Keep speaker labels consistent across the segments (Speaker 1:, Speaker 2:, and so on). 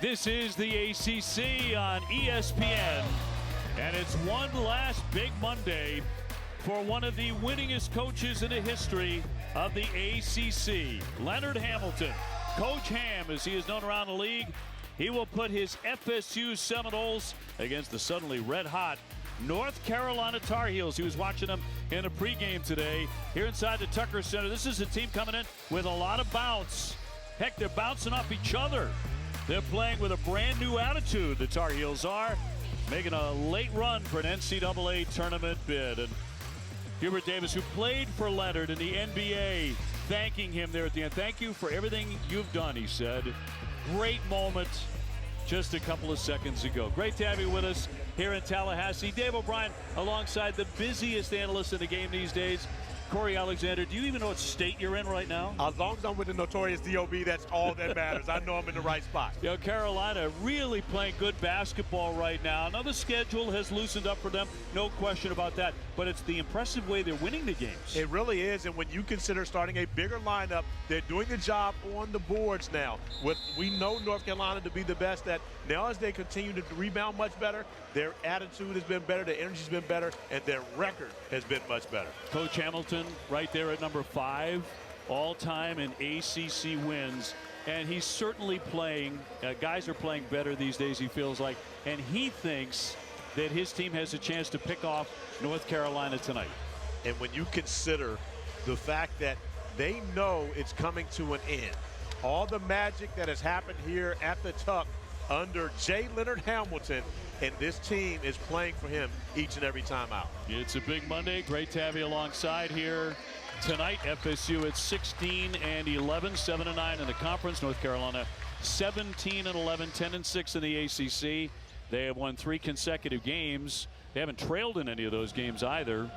Speaker 1: This is the ACC on ESPN, and it's one last big Monday for one of the winningest coaches in the history of the ACC, Leonard Hamilton. Coach Ham, as he is known around the league, he will put his FSU Seminoles against the suddenly red-hot North Carolina Tar Heels. He was watching them in a pregame today here inside the Tucker Center. This is a team coming in with a lot of bounce. Heck, they're bouncing off each other. They're playing with a brand new attitude, the Tar Heels are, making a late run for an NCAA tournament bid. And Hubert Davis, who played for Leonard in the NBA, thanking him there at the end. Thank you for everything you've done, he said. Great moment just a couple of seconds ago. Great to have you with us here in Tallahassee. Dave O'Brien alongside the busiest analyst in the game these days, Corey Alexander. Do you even know what state you're in right now?
Speaker 2: As long as I'm with the notorious DOB, that's all that matters. I know I'm in the right spot.
Speaker 1: You know, Carolina really playing good basketball right now. Now the schedule has loosened up for them, no question about that. But it's the impressive way they're winning the games.
Speaker 2: It really is, and when you consider starting a bigger lineup, they're doing the job on the boards now. We know North Carolina to be the best at. Now as they continue to rebound much better, their attitude has been better, their energy's been better, and their record has been much better.
Speaker 1: Coach Hamilton right there at number 5 all-time in ACC wins, and he's certainly playing, guys are playing better these days, he feels like, and he thinks that his team has a chance to pick off North Carolina tonight.
Speaker 2: And when you consider the fact that they know it's coming to an end, all the magic that has happened here at the Tuck under J. Leonard Hamilton, and this team is playing for him each and every time out.
Speaker 1: It's a big Monday. Great to have you alongside here tonight. FSU at 16-11, 7-9 in the conference. North Carolina 17-11, 10-6 in the ACC. They have won 3 consecutive games. They haven't trailed in any of those games either.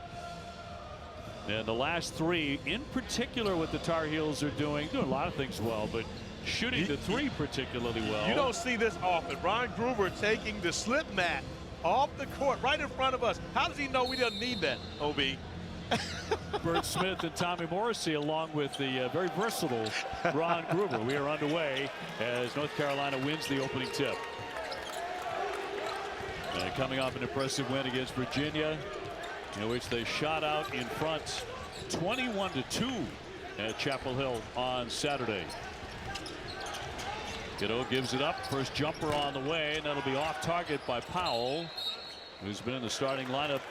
Speaker 1: And the last 3, in particular, what the Tar Heels are doing a lot of things well, but shooting the 3 particularly well.
Speaker 2: You don't see this often. Ron Gruber taking the slip mat off the court right in front of us. How does he know we don't need that, OB?
Speaker 1: Bert Smith and Tommy Morrissey, along with the very versatile Ron Gruber. We are underway as North Carolina wins the opening tip. Coming off an impressive win against Virginia, in which they shot out in front 21-2 at Chapel Hill on Saturday. Kiddo gives it up. First jumper on the way, and that'll be off target by Powell, who's been in the starting lineup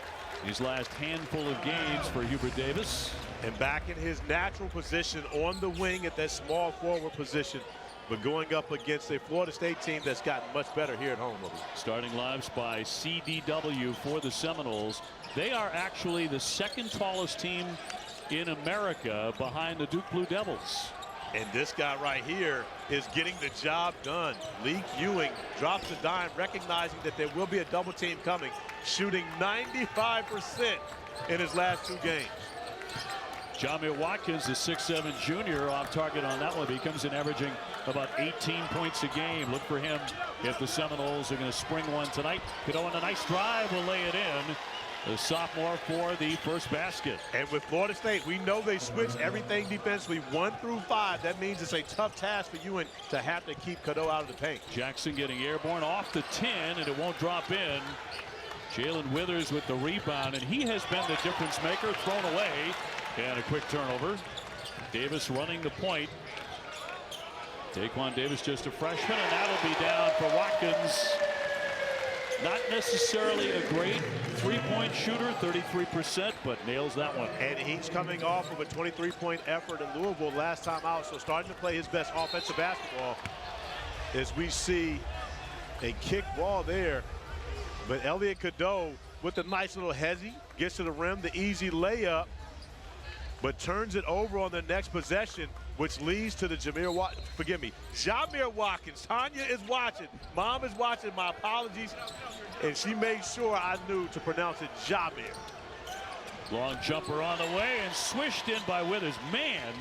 Speaker 1: these last handful of games for Hubert Davis.
Speaker 2: And back in his natural position on the wing at that small forward position, but going up against a Florida State team that's gotten much better here at home.
Speaker 1: Starting lives by CDW for the Seminoles. They are actually the second tallest team in America behind the Duke Blue Devils.
Speaker 2: And this guy right here is getting the job done. Leek Ewing drops a dime, recognizing that there will be a double team coming, shooting 95% in his last 2 games.
Speaker 1: Jamir Watkins, the 6'7" junior, off target on that one. He comes in averaging about 18 points a game. Look for him if the Seminoles are going to spring one tonight. Kiddo on a nice drive will lay it in. The sophomore for the first basket.
Speaker 2: And with Florida State, we know they switch everything defensively 1 through 5. That means it's a tough task for Ewing to have to keep Cadeau out of the paint.
Speaker 1: Jackson getting airborne off the 10, and it won't drop in. Jalen Withers with the rebound, and he has been the difference maker. Thrown away, and a quick turnover. Davis running the point. Daquan Davis just a freshman, and that'll be down for Watkins. Not necessarily a great three-point shooter, 33%, but nails that one.
Speaker 2: And he's coming off of a 23-point effort in Louisville last time out, so starting to play his best offensive basketball as we see a kick ball there. But Elliot Cadeau with a nice little hezzy, gets to the rim, the easy layup, but turns it over on the next possession, which leads to the Jamir Watkins. Tanya is watching. Mom is watching. My apologies. And she made sure I knew to pronounce it Jamir.
Speaker 1: Long jumper on the way and swished in by Withers. Man,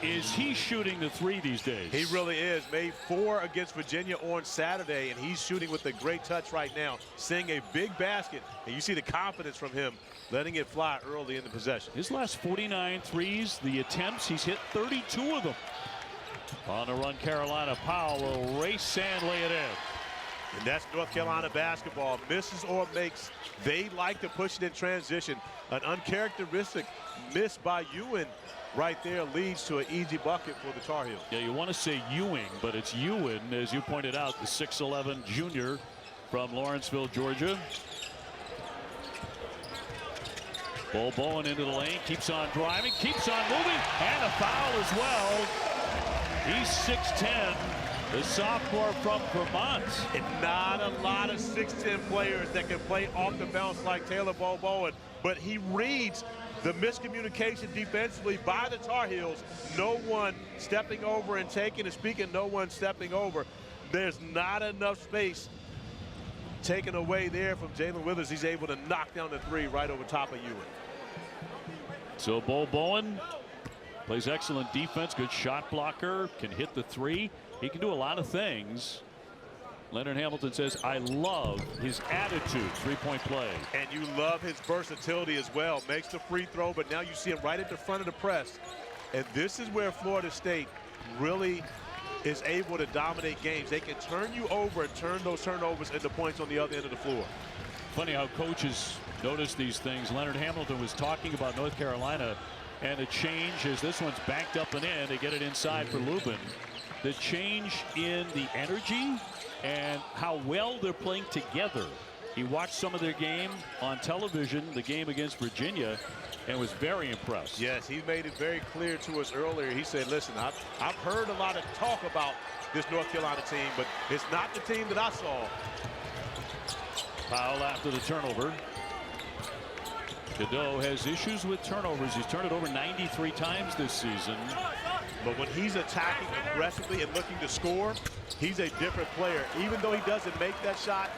Speaker 1: is he shooting the 3 these days.
Speaker 2: He really is. Made 4 against Virginia on Saturday, and he's shooting with a great touch right now, seeing a big basket. And you see the confidence from him, letting it fly early in the possession.
Speaker 1: His last 49 threes, the attempts, he's hit 32 of them. On the run, Carolina. Powell will race and lay it in.
Speaker 2: And that's North Carolina basketball. Misses or makes. They like to push it in transition. An uncharacteristic miss by Ewing right there leads to an easy bucket for the Tar Heels.
Speaker 1: Yeah, you want to say Ewing, but it's Ewan, as you pointed out, the 6'11" junior from Lawrenceville, Georgia. Bol Bowen into the lane, keeps on driving, keeps on moving, and a foul as well. He's 6'10", the sophomore from Vermont.
Speaker 2: And not a lot of 6'10" players that can play off the bounce like Taylor Bol Bowen, but he reads the miscommunication defensively by the Tar Heels. No one stepping over and taking, and speaking, no one stepping over. There's not enough space taken away there from Jalen Withers. He's able to knock down the three right over top of Ewing.
Speaker 1: So Bol Bowen plays excellent defense, good shot blocker, can hit the three. He can do a lot of things. Leonard Hamilton says, I love his attitude, three-point play.
Speaker 2: And you love his versatility as well. Makes the free throw, but now you see him right at the front of the press. And this is where Florida State really is able to dominate games. They can turn you over and turn those turnovers into points on the other end of the floor.
Speaker 1: Funny how coaches notice these things. Leonard Hamilton was talking about North Carolina and the change as this one's backed up and in. They get it inside for Lubin. The change in the energy and how well they're playing together. He watched some of their game on television, the game against Virginia, and was very impressed.
Speaker 2: Yes, he made it very clear to us earlier. He said, listen, I've heard a lot of talk about this North Carolina team, but it's not the team that I saw.
Speaker 1: Foul after the turnover. Cadeau has issues with turnovers. He's turned it over 93 times this season.
Speaker 2: But when he's attacking aggressively and looking to score, he's a different player. Even though he doesn't make that shot,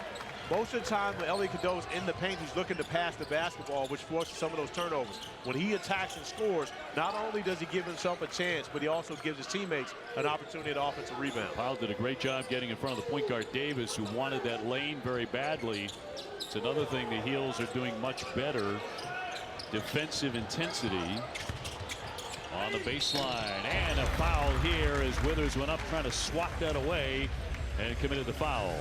Speaker 2: most of the time when Elliot Cadeau's in the paint, he's looking to pass the basketball, which forces some of those turnovers. When he attacks and scores, not only does he give himself a chance, but he also gives his teammates an opportunity at offensive rebound.
Speaker 1: Powell did a great job getting in front of the point guard Davis, who wanted that lane very badly. It's another thing the Heels are doing much better. Defensive intensity on the baseline, and a foul here as Withers went up trying to swat that away and committed the foul.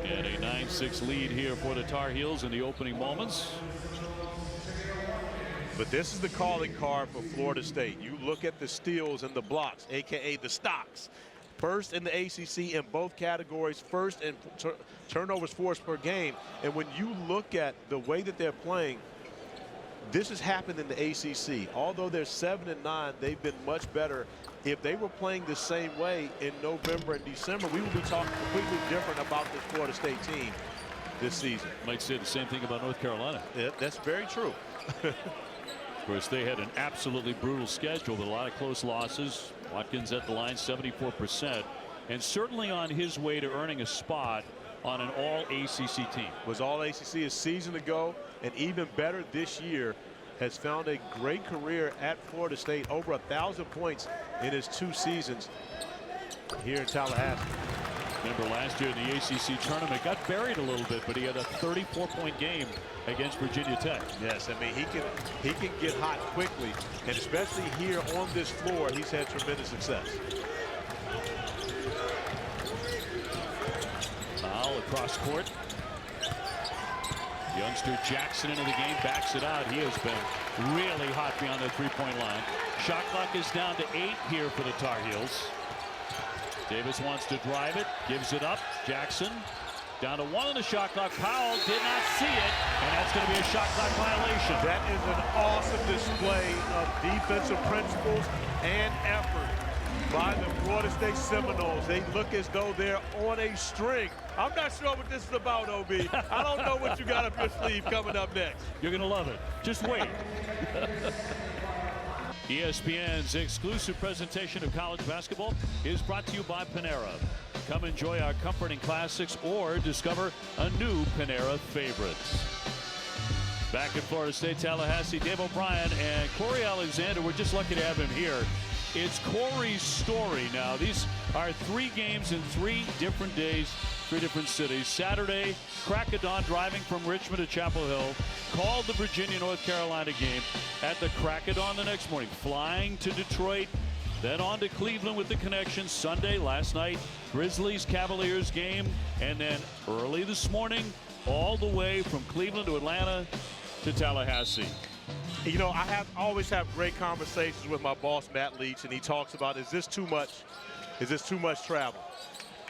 Speaker 1: And a 9-6 lead here for the Tar Heels in the opening moments.
Speaker 2: But this is the calling card for Florida State. You look at the steals and the blocks, aka the stocks. First in the ACC in both categories, first in turnovers forced per game. And when you look at the way that they're playing, this has happened in the ACC. Although they're 7-9, they've been much better. If they were playing the same way in November and December, we would be talking completely different about this Florida State team this season.
Speaker 1: Might say the same thing about North Carolina.
Speaker 2: Yeah, that's very true.
Speaker 1: Of course, they had an absolutely brutal schedule with a lot of close losses. Watkins at the line 74%, and certainly on his way to earning a spot on an all-ACC team.
Speaker 2: Was all-ACC a season ago, and even better this year, has found a great career at Florida State, over 1,000 points in his 2 seasons here in Tallahassee.
Speaker 1: Remember last year in the ACC tournament, got buried a little bit, but he had a 34-point game against Virginia Tech.
Speaker 2: Yes, I mean, he can get hot quickly, and especially here on this floor, he's had tremendous success.
Speaker 1: Foul across court. Youngster Jackson into the game, backs it out. He has been really hot beyond the three-point line. Shot clock is down to 8 here for the Tar Heels. Davis wants to drive it, gives it up. Jackson down to 1 on the shot clock. Powell did not see it, and that's going to be a shot clock violation.
Speaker 2: That is an awesome display of defensive principles and effort by the Florida State Seminoles. They look as though they're on a string. I'm not sure what this is about, OB. I don't know what you got up your sleeve coming up next.
Speaker 1: You're going to love it. Just wait. ESPN's exclusive presentation of college basketball is brought to you by Panera. Come enjoy our comforting classics or discover a new Panera favorites. Back at Florida State, Tallahassee, Dave O'Brien and Corey Alexander. We're just lucky to have him here. It's Corey's story now. These are 3 games in 3 different days, 3 different cities. Saturday, crack of dawn, driving from Richmond to Chapel Hill. Called the Virginia-North Carolina game at the crack of dawn the next morning. Flying to Detroit, Then on to Cleveland with the connection Sunday. Last night, Grizzlies-Cavaliers game. And then early this morning, all the way from Cleveland to Atlanta to Tallahassee.
Speaker 2: You know, I always have great conversations with my boss, Matt Leach, and he talks about, is this too much? Is this too much travel?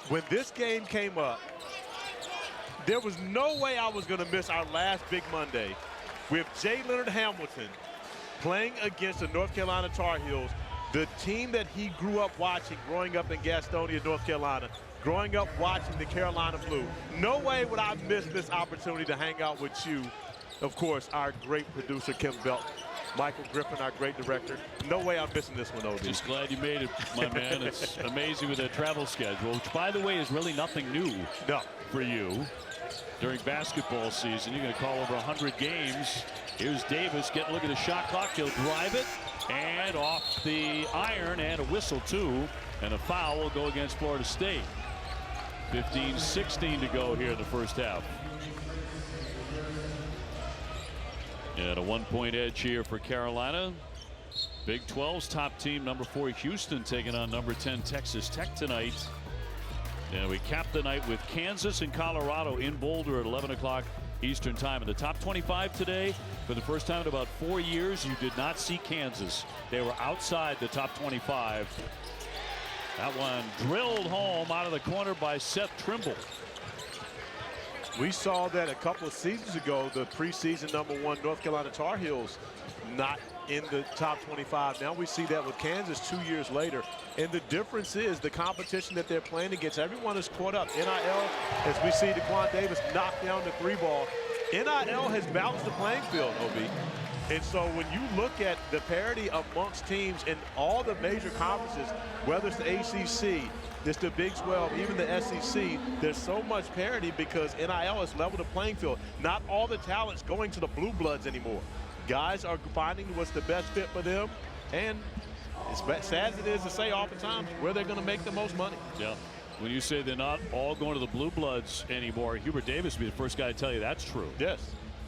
Speaker 2: When this game came up, there was no way I was going to miss our last big Monday with J. Leonard Hamilton playing against the North Carolina Tar Heels, the team that he grew up watching growing up in Gastonia, North Carolina, growing up watching the Carolina Blue. No way would I miss this opportunity to hang out with you. Of course, our great producer, Kim Belton, Michael Griffin, our great director. No way I'm missing this one, OB.
Speaker 1: Just glad you made it, my man. It's amazing with that travel schedule, which, by the way, is really nothing new for you. During basketball season, you're going to call over 100 games. Here's Davis getting a look at the shot clock. He'll drive it, and off the iron, and a whistle, too. And a foul will go against Florida State. 15-16 to go here in the first half. And a 1-point edge here for Carolina. Big 12's top team, number 4 Houston, taking on number 10 Texas Tech tonight. And we cap the night with Kansas and Colorado in Boulder at 11 o'clock Eastern time. In the top 25 today, for the first time in about 4 years, you did not see Kansas. They were outside the top 25. That one drilled home out of the corner by Seth Trimble.
Speaker 2: We saw that a couple of seasons ago, the preseason #1 North Carolina Tar Heels not in the top 25. Now we see that with Kansas 2 years later. And the difference is the competition that they're playing against. Everyone is caught up. NIL, as we see DeQuan Davis knock down the 3-ball. NIL has balanced the playing field, OB. And so when you look at the parity amongst teams in all the major conferences, whether it's the ACC, it's the Big 12, even the SEC, there's so much parity because NIL has leveled the playing field. Not all the talent's going to the Blue Bloods anymore. Guys are finding what's the best fit for them, and as sad as it is to say oftentimes, where they're going to make the most money.
Speaker 1: Yeah. When you say they're not all going to the Blue Bloods anymore, Hubert Davis will be the first guy to tell you that's true.
Speaker 2: Yes.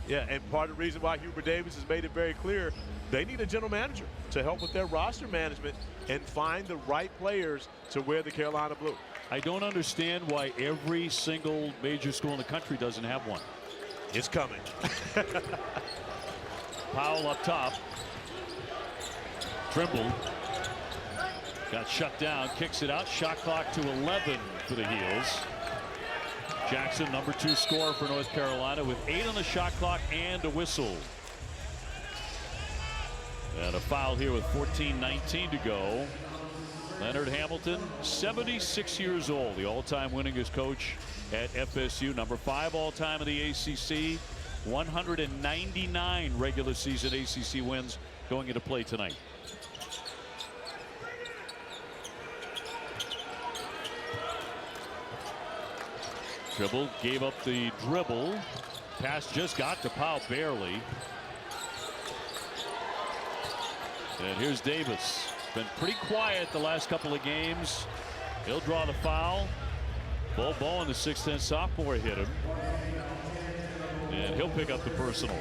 Speaker 2: Yeah, and part of the reason why Hubert Davis has made it very clear, they need a general manager to help with their roster management and find the right players to wear the Carolina Blue.
Speaker 1: I don't understand why every single major school in the country doesn't have one.
Speaker 2: It's coming.
Speaker 1: Powell up top. Trimble got shut down, kicks it out. Shot clock to 11 for the Heels. Jackson, number 2 scorer for North Carolina, with 8 on the shot clock and a whistle. And a foul here with 14:19 to go. Leonard Hamilton, 76 years old, the all-time winningest coach at FSU, number 5 all-time in the ACC, 199 regular season ACC wins going into play tonight. Dribble, gave up the dribble. Pass just got to Powell barely. And here's Davis. Been pretty quiet the last couple of games. He'll draw the foul. Bo Bowen, the 6'10" sophomore, hit him. And he'll pick up the personal.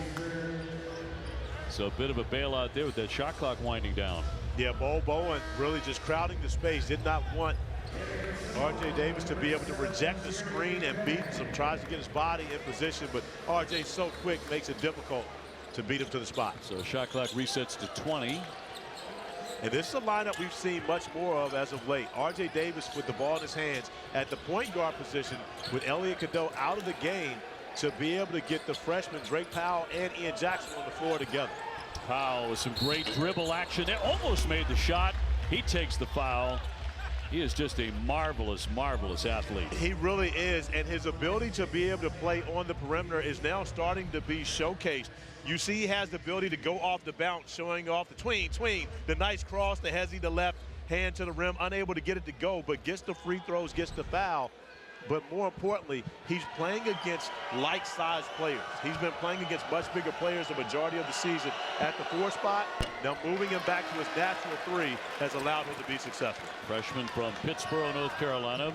Speaker 1: So a bit of a bailout there with that shot clock winding down.
Speaker 2: Yeah, Bo Bowen really just crowding the space. Did not want RJ Davis to be able to reject the screen and beat him. Tries to get his body in position, but RJ so quick makes it difficult to beat him to the spot.
Speaker 1: So shot clock resets to 20.
Speaker 2: And this is a lineup we've seen much more of as of late. RJ Davis with the ball in his hands at the point guard position with Elliot Cadeau out of the game to be able to get the freshmen Drake Powell and Ian Jackson on the floor together.
Speaker 1: Powell with some great dribble action there. Almost made the shot. He takes the foul. He is just a marvelous, marvelous athlete.
Speaker 2: He really is, and his ability to be able to play on the perimeter is now starting to be showcased. You see he has the ability to go off the bounce, showing off the tween, the nice cross, the hezzy to left, hand to the rim, unable to get it to go, but gets the free throws, gets the foul. But more importantly, he's playing against like-sized players. He's been playing against much bigger players the majority of the season at the 4 spot. Now moving him back to his natural 3 has allowed him to be successful.
Speaker 1: Freshman from Pittsboro, North Carolina.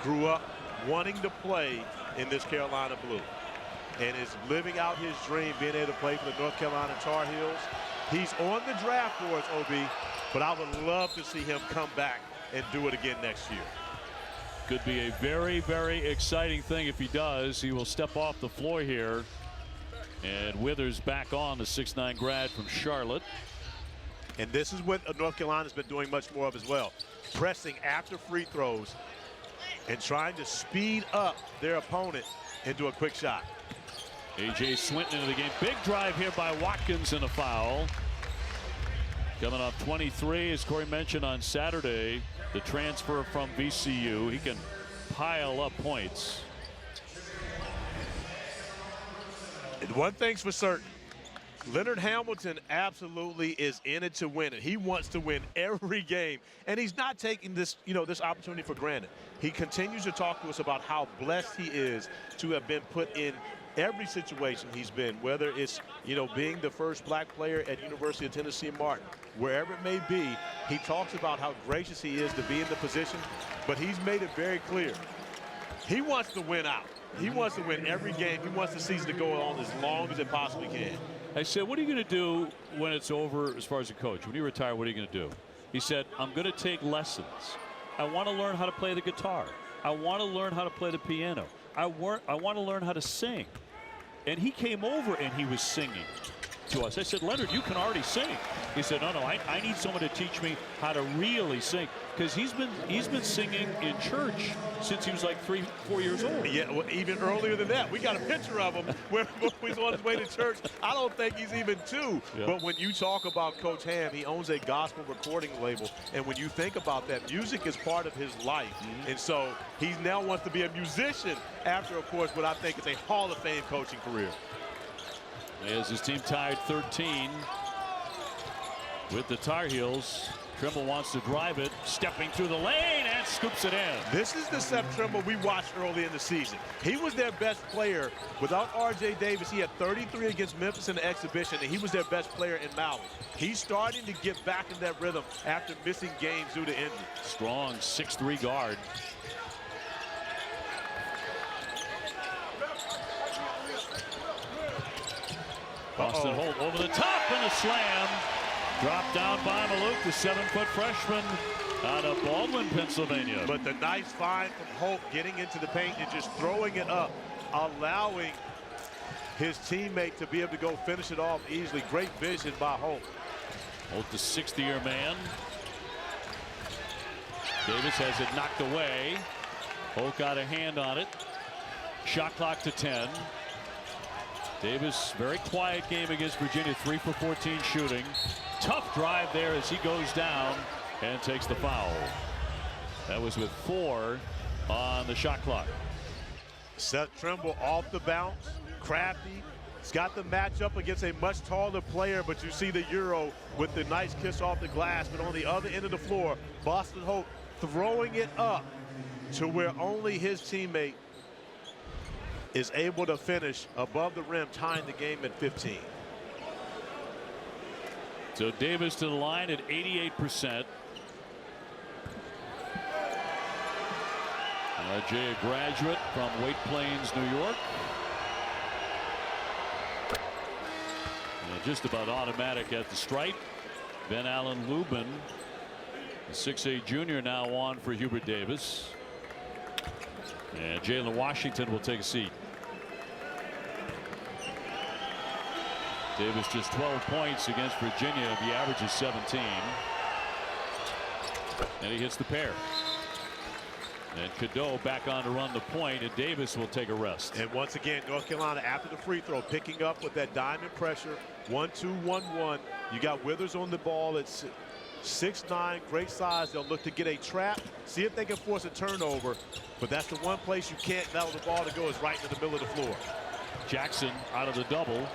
Speaker 2: Grew up wanting to play in this Carolina Blue and is living out his dream, being able to play for the North Carolina Tar Heels. He's on the draft for us, OB, but I would love to see him come back and do it again next year.
Speaker 1: Could be a very, very exciting thing if he does. He will step off the floor here. And Withers back on, the 6'9" grad from Charlotte.
Speaker 2: And this is what North Carolina's been doing much more of as well. Pressing after free throws and trying to speed up their opponent into a quick shot.
Speaker 1: A.J. Swinton into the game. Big drive here by Watkins and a foul. Coming off 23, as Corey mentioned on Saturday, the transfer from VCU. He can pile up points.
Speaker 2: And one thing's for certain. Leonard Hamilton absolutely is in it to win it. He wants to win every game, and he's not taking this, this opportunity for granted. He continues to talk to us about how blessed he is to have been put in every situation he's been, whether it's, being the first black player at University of Tennessee Martin, wherever it may be. He talks about how gracious he is to be in the position, but he's made it very clear. He wants to win out. He wants to win every game. He wants the season to go on as long as it possibly can.
Speaker 1: I said, what are you going to do when it's over as far as a coach? When you retire, what are you going to do? He said, I'm going to take lessons. I want to learn how to play the guitar. I want to learn how to play the piano. I want to learn how to sing. And he came over and he was singing to us. I said, Leonard, you can already sing. He said, no, I need someone to teach me how to really sing. Because he's been singing in church since he was like 3-4 years old.
Speaker 2: Yeah, well, even earlier than that. We got a picture of him where he's on his way to church. I don't think he's even 2. Yep. But when you talk about Coach Ham, he owns a gospel recording label. And when you think about that, music is part of his life. Mm-hmm. And so he now wants to be a musician after, of course, what I think is a Hall of Fame coaching career.
Speaker 1: As his team tied 13 with the Tar Heels. Trimble wants to drive it, stepping through the lane and scoops it in.
Speaker 2: This is the Seth Trimble we watched early in the season. He was their best player. Without R.J. Davis, he had 33 against Memphis in the exhibition, and he was their best player in Maui. He's starting to get back in that rhythm after missing games due to injury.
Speaker 1: Strong 6'3" guard. Boston Holt over the top and a slam. Dropped down by Maluk, the 7-foot freshman out of Baldwin, Pennsylvania.
Speaker 2: But the nice find from Holt getting into the paint and just throwing it up, allowing his teammate to be able to go finish it off easily. Great vision by Holt.
Speaker 1: Holt, the 60-year man. Davis has it knocked away. Holt got a hand on it. Shot clock to 10. Davis, very quiet game against Virginia, 3 for 14 shooting. Tough drive there as he goes down and takes the foul. That was with 4 on the shot clock.
Speaker 2: Seth Trimble off the bounce, crafty. He's got the matchup against a much taller player, but you see the Euro with the nice kiss off the glass. But on the other end of the floor, Boston Holt throwing it up to where only his teammate is able to finish above the rim, tying the game at 15.
Speaker 1: So Davis to the line at 88%. Jay, a graduate from White Plains, New York. And just about automatic at the stripe. Ben Allen Lubin, the 6'8" junior, now on for Hubert Davis. And Jalen Washington will take a seat. Davis just 12 points against Virginia. The average is 17. And he hits the pair. And Cadeau back on to run the point, and Davis will take a rest.
Speaker 2: And once again, North Carolina after the free throw, picking up with that diamond pressure. 1-2, 1-1. You got Withers on the ball. It's 6'9", great size. They'll look to get a trap, see if they can force a turnover. But that's the one place you can't allow the ball to go, is right in the middle of the floor.
Speaker 1: Jackson out of the double.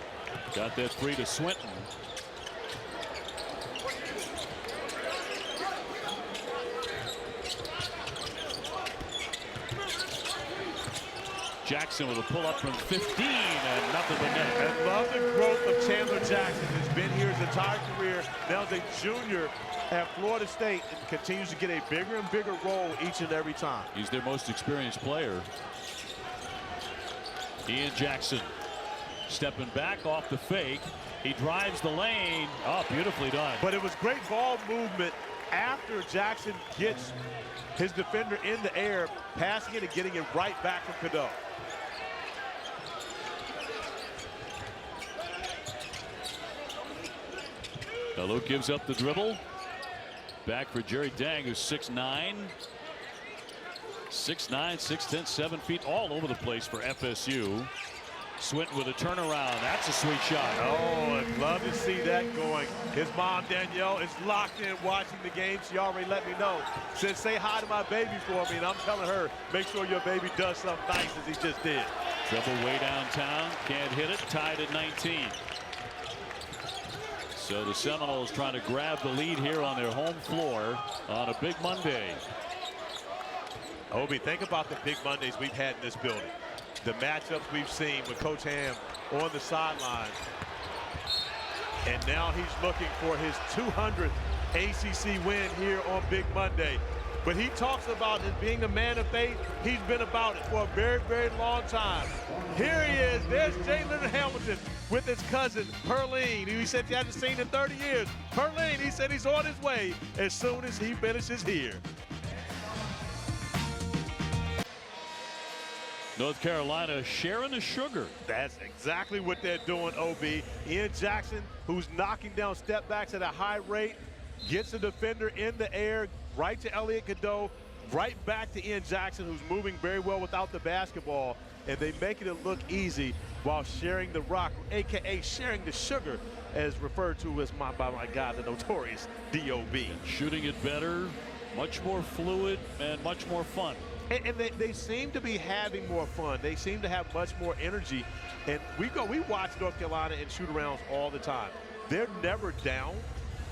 Speaker 1: Got that free to Swinton. Jackson with a pull up from 15 and nothing but net.
Speaker 2: I love the growth of Chandler Jackson. He's been here his entire career. Now he's a junior at Florida State and continues to get a bigger and bigger role each and every time.
Speaker 1: He's their most experienced player. Ian Jackson stepping back off the fake. He drives the lane. Oh, beautifully done.
Speaker 2: But it was great ball movement after Jackson gets his defender in the air, passing it and getting it right back from Cadeau.
Speaker 1: Luke gives up the dribble. Back for Jerry Dang, who's 6'9". 6'9", 6'10", 7 feet, all over the place for FSU. Swinton with a turnaround. That's a sweet shot.
Speaker 2: Oh, I'd love to see that going. His mom, Danielle, is locked in watching the game. She already let me know. Said, say hi to my baby for me. And I'm telling her, make sure your baby does something nice as he just did.
Speaker 1: Dribble way downtown. Can't hit it. Tied at 19. So the Seminoles trying to grab the lead here on their home floor on a big Monday.
Speaker 2: Obi, think about the big Mondays we've had in this building. The matchups we've seen with Coach Ham on the sideline. And now he's looking for his 200th ACC win here on Big Monday. But he talks about it being a man of faith. He's been about it for a very, very long time. Here he is. There's Jalen Hamilton with his cousin, Perline, who he said he hasn't seen in 30 years. Perline, he said he's on his way as soon as he finishes here.
Speaker 1: North Carolina sharing the sugar.
Speaker 2: That's exactly what they're doing, OB. Ian Jackson, who's knocking down step backs at a high rate, gets the defender in the air, right to Elliot Cadeau, right back to Ian Jackson, who's moving very well without the basketball, and they make it look easy while sharing the rock, a.k.a. sharing the sugar, as referred to as by my guy, the notorious D.O.B.
Speaker 1: Shooting it better, much more fluid, and much more fun.
Speaker 2: And they seem to be having more fun. They seem to have much more energy. And we watch North Carolina in shoot-arounds all the time. They're never down,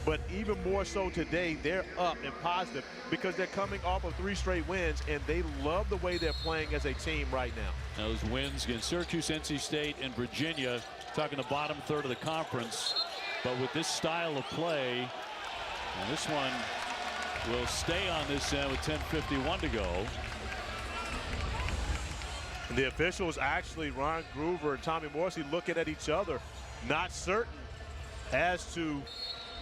Speaker 2: but even more so today, they're up and positive because they're coming off of 3 straight wins, and they love the way they're playing as a team right now.
Speaker 1: Those wins against Syracuse, NC State, and Virginia, talking the bottom third of the conference. But with this style of play, and this one will stay on this end with 10:51 to go.
Speaker 2: The officials, actually, Ron Groover and Tommy Morrissey, looking at each other, not certain as to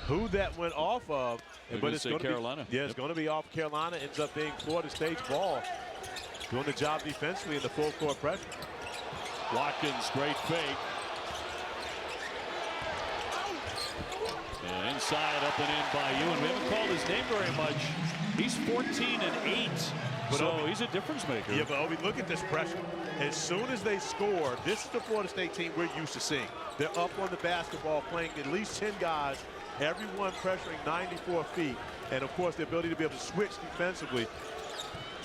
Speaker 2: who that went off of.
Speaker 1: But it's going to be Carolina.
Speaker 2: Yeah, it's going to be off Carolina. Ends up being Florida State's ball. Doing the job defensively in the full court pressure.
Speaker 1: Watkins, great fake. And inside, up and in by Ewan. We haven't called his name very much. He's 14-8.
Speaker 2: But
Speaker 1: so he's a difference maker.
Speaker 2: Yeah, but Obi, look at this pressure. As soon as they score, this is the Florida State team we're used to seeing. They're up on the basketball, playing at least 10 guys, everyone pressuring 94 feet. And, of course, the ability to be able to switch defensively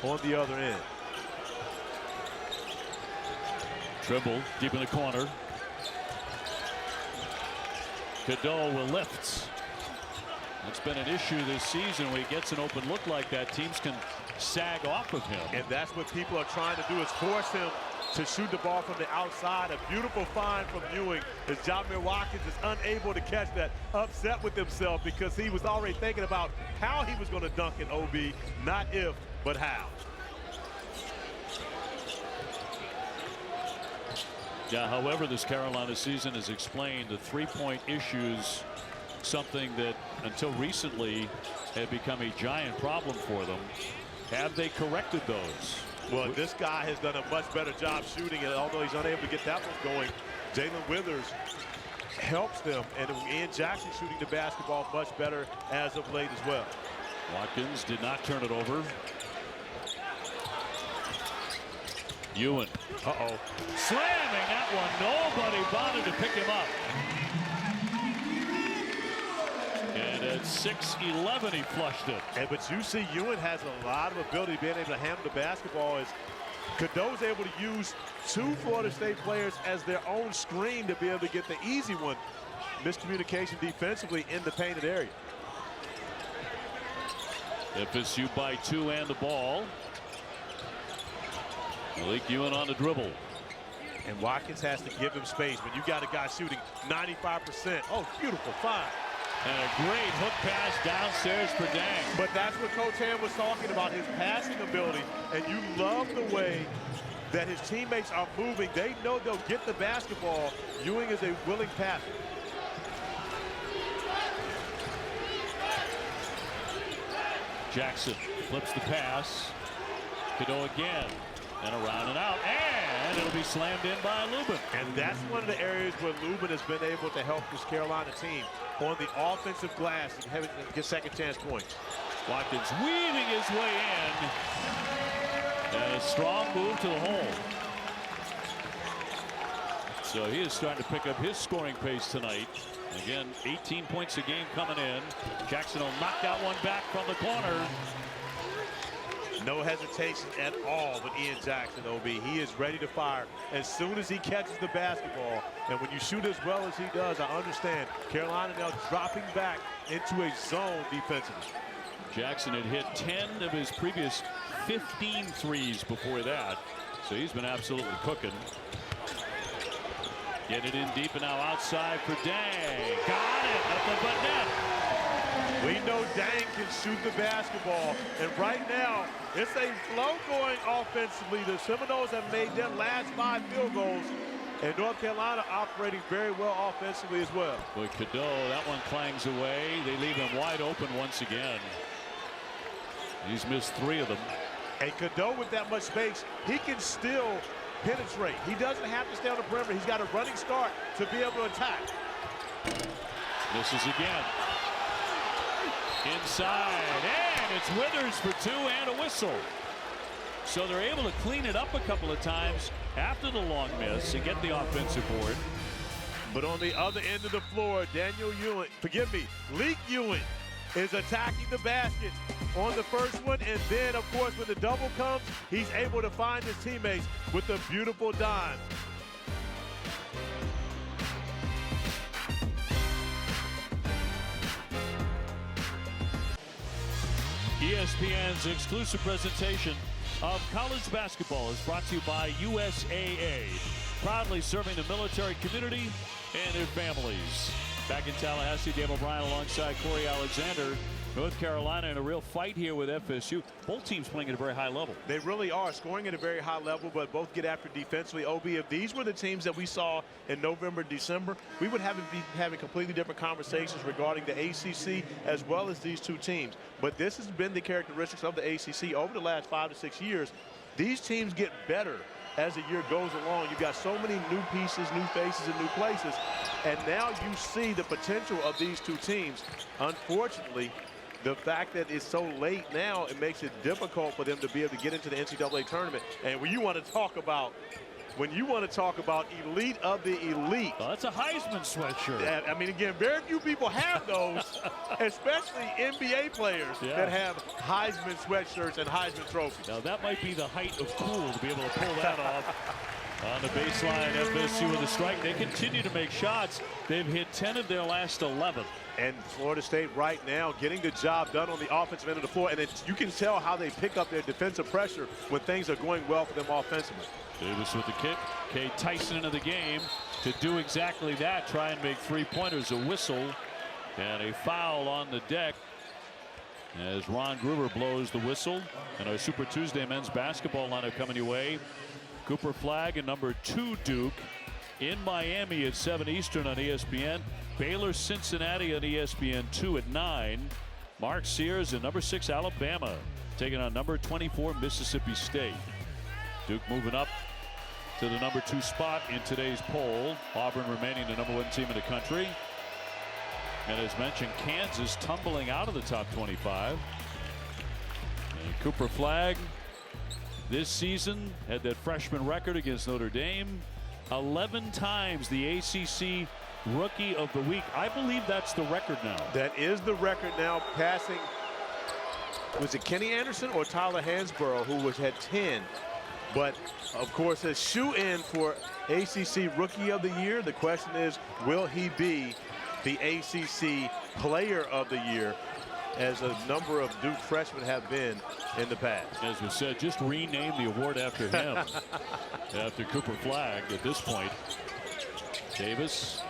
Speaker 2: on the other end.
Speaker 1: Dribble deep in the corner. Cadeau will lift. That's been an issue this season. When he gets an open look like that, teams can sag off of him.
Speaker 2: And that's what people are trying to do, is force him to shoot the ball from the outside. A beautiful find from Ewing as Jamir Watkins is unable to catch that, upset with himself because he was already thinking about how he was going to dunk it, OB, not if, but how.
Speaker 1: Yeah, however, this Carolina season has explained the three-point issues, something that until recently had become a giant problem for them. Have they corrected those?
Speaker 2: Well, this guy has done a much better job shooting it, although he's unable to get that one going. Jalen Withers helps them, and Ian Jackson shooting the basketball much better as of late as well.
Speaker 1: Watkins did not turn it over. Ewan.
Speaker 2: Uh-oh.
Speaker 1: Slamming that one. Nobody bothered to pick him up. And at 6'11", he flushed it.
Speaker 2: But you see, Ewan has a lot of ability being able to handle the basketball. As Cadeau's able to use 2 Florida State players as their own screen to be able to get the easy one. Miscommunication defensively in the painted area.
Speaker 1: FSU by 2 and the ball. Malik Ewan on the dribble.
Speaker 2: And Watkins has to give him space. When you got a guy shooting 95%. Oh, beautiful find.
Speaker 1: And a great hook pass downstairs for Dang.
Speaker 2: But that's what Coach Ham was talking about, his passing ability. And you love the way that his teammates are moving. They know they'll get the basketball. Ewing is a willing passer.
Speaker 1: Jackson flips the pass. Cadeau again. And around and out. And it'll be slammed in by Lubin.
Speaker 2: And that's one of the areas where Lubin has been able to help this Carolina team on the offensive glass and get second chance points.
Speaker 1: Watkins weaving his way in. And a strong move to the hole. So he is starting to pick up his scoring pace tonight. Again, 18 points a game coming in. Jackson will knock that one back from the corner.
Speaker 2: No hesitation at all with Ian Jackson, OB. He is ready to fire as soon as he catches the basketball. And when you shoot as well as he does, I understand Carolina now dropping back into a zone defensively.
Speaker 1: Jackson had hit 10 of his previous 15 threes before that. So he's been absolutely cooking. Get it in deep and now outside for Dang. Got it. Nothing but net.
Speaker 2: We know Dang can shoot the basketball. And right now, it's a flow going offensively. The Seminoles have made their last 5 field goals. And North Carolina operating very well offensively as well.
Speaker 1: With Cadeau, that one clangs away. They leave him wide open once again. He's missed 3 of them.
Speaker 2: And Cadeau with that much space, he can still penetrate. He doesn't have to stay on the perimeter. He's got a running start to be able to attack.
Speaker 1: Misses again. Inside, and it's Withers for 2 and a whistle. So they're able to clean it up a couple of times after the long miss and get the offensive board.
Speaker 2: But on the other end of the floor, Daniel Ewing, Leak Ewing is attacking the basket on the first one. And then, of course, when the double comes, he's able to find his teammates with a beautiful dime.
Speaker 1: ESPN's exclusive presentation of college basketball is brought to you by USAA, proudly serving the military community and their families. Back in Tallahassee, Dave O'Brien alongside Corey Alexander. North Carolina in a real fight here with FSU. Both teams playing at a very high level.
Speaker 2: They really are scoring at a very high level, but both get after defensively. OB, if these were the teams that we saw in November, December, we would be having completely different conversations regarding the ACC as well as these two teams. But this has been the characteristics of the ACC over the last 5 to 6 years. These teams get better as the year goes along. You've got so many new pieces, new faces, and new places. And now you see the potential of these two teams. Unfortunately, the fact that it's so late now, it makes it difficult for them to be able to get into the NCAA tournament. And when you want to talk about elite of the elite.
Speaker 1: Well, that's a Heisman sweatshirt.
Speaker 2: I mean, again, very few people have those, especially NBA players that have Heisman sweatshirts and Heisman trophies.
Speaker 1: Now, that might be the height of cool to be able to pull that off. On the baseline, FSU with a strike. They continue to make shots. They've hit 10 of their last 11.
Speaker 2: And Florida State right now getting the job done on the offensive end of the floor. And you can tell how they pick up their defensive pressure when things are going well for them offensively.
Speaker 1: Davis with the kick. Kay Tyson into the game to do exactly that. Try and make 3-pointers. A whistle and a foul on the deck as Ron Gruber blows the whistle. And our Super Tuesday men's basketball lineup coming your way. Cooper Flagg and number 2 Duke in Miami at 7 Eastern on ESPN. Baylor Cincinnati on ESPN2 at 9. Mark Sears and number 6 Alabama taking on number 24 Mississippi State. Duke moving up to the number 2 spot in today's poll. Auburn remaining the number 1 team in the country. And as mentioned, Kansas tumbling out of the top 25. And Cooper Flagg this season had that freshman record against Notre Dame. 11 times the ACC Rookie of the Week. I believe that's the record now.
Speaker 2: That is the record now, passing, was it Kenny Anderson or Tyler Hansborough, who had 10? But, of course, a shoe-in for ACC Rookie of the Year. The question is, will he be the ACC Player of the Year, as a number of Duke freshmen have been in the past?
Speaker 1: As we said, just rename the award after him. After Cooper Flagg at this point. Davis,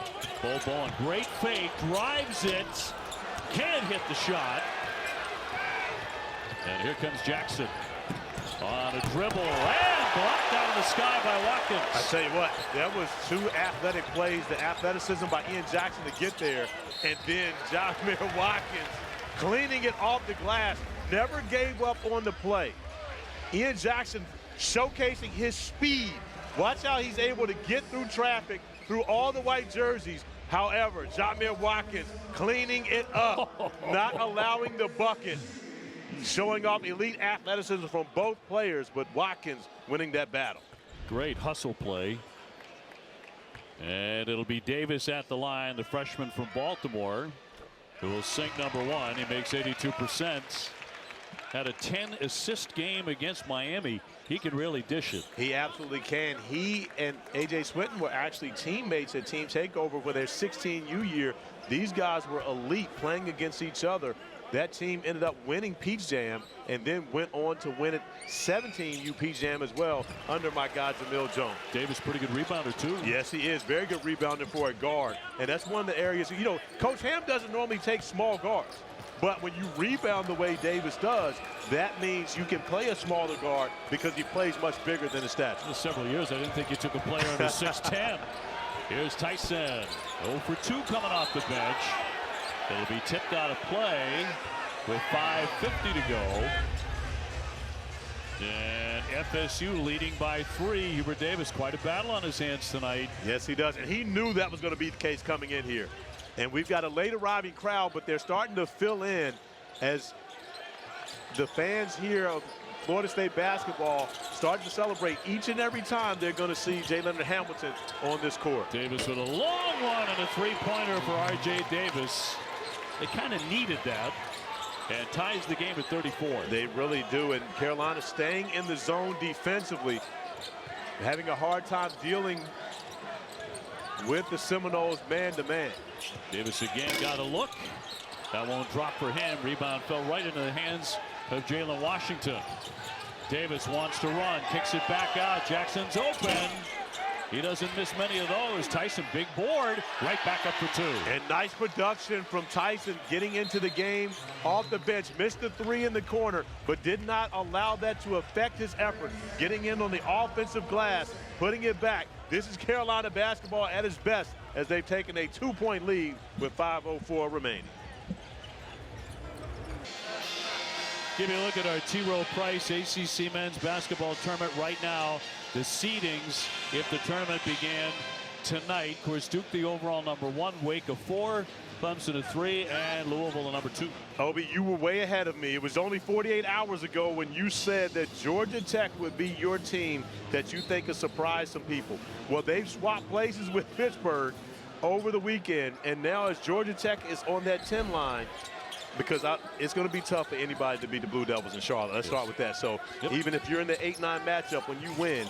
Speaker 1: ball, and great fake, drives it, can't hit the shot. And here comes Jackson on a dribble and blocked out of the sky by Watkins.
Speaker 2: I tell you what, that was 2 athletic plays, the athleticism by Ian Jackson to get there, and then Jahmir Watkins cleaning it off the glass. never gave up on the play. Ian Jackson showcasing his speed. Watch how he's able to get through traffic, through all the white jerseys. However, Jamir Watkins cleaning it up, not allowing the bucket. Showing off elite athleticism from both players, but Watkins winning that battle.
Speaker 1: Great hustle play. And it'll be Davis at the line, the freshman from Baltimore, who will sink number one. He makes 82%. Had a 10-assist game against Miami. He can really dish it.
Speaker 2: He absolutely can. He and A.J. Swinton were actually teammates at Team Takeover for their 16U year. These guys were elite playing against each other. That team ended up winning Peach Jam and then went on to win it 17U Peach Jam as well under my guy Jamil Jones.
Speaker 1: Davis, pretty good rebounder too.
Speaker 2: Yes, he is. Very good rebounder for a guard. And that's one of the areas, you know, Coach Ham doesn't normally take small guards. But when you rebound the way Davis does, that means you can play a smaller guard because he plays much bigger than his stature.
Speaker 1: For several years, I didn't think you took a player under 6'10". Here's Tyson. 0 for 2 coming off the bench. It'll be tipped out of play with 5:50 to go. And FSU leading by 3. Hubert Davis, quite a battle on his hands tonight.
Speaker 2: Yes, he does. And he knew that was going to be the case coming in here. And we've got a late arriving crowd, but they're starting to fill in as the fans here of Florida State basketball starting to celebrate each and every time they're going to see Jay Leonard Hamilton on this court.
Speaker 1: Davis with a long one and a three-pointer for R.J. Davis. They kind of needed that, and ties the game at 34.
Speaker 2: They really do, and Carolina staying in the zone defensively, having a hard time dealing with the Seminoles man-to-man.
Speaker 1: Davis again got a look. That won't drop for him. Rebound fell right into the hands of Jalen Washington. Davis wants to run, kicks it back out. Jackson's open. He doesn't miss many of those. Tyson, big board, right back up for 2.
Speaker 2: And nice production from Tyson getting into the game off the bench. Missed the 3 in the corner, but did not allow that to affect his effort. Getting in on the offensive glass, putting it back. This is Carolina basketball at its best as they've taken a 2-point lead with 5:04 remaining.
Speaker 1: Give you a look at our T. Rowe Price ACC men's basketball tournament right now. The seedings, if the tournament began tonight. Of course, Duke the overall #1, Wake a 4, Clemson a 3, and Louisville a #2.
Speaker 2: Obi, you were way ahead of me. It was only 48 hours ago when you said that Georgia Tech would be your team that you think could surprise some people. Well, they've swapped places with Pittsburgh over the weekend, and now as Georgia Tech is on that 10 line, because it's going to be tough for anybody to beat the Blue Devils in Charlotte. Let's start with that. So even if you're in the 8-9 matchup, when you win,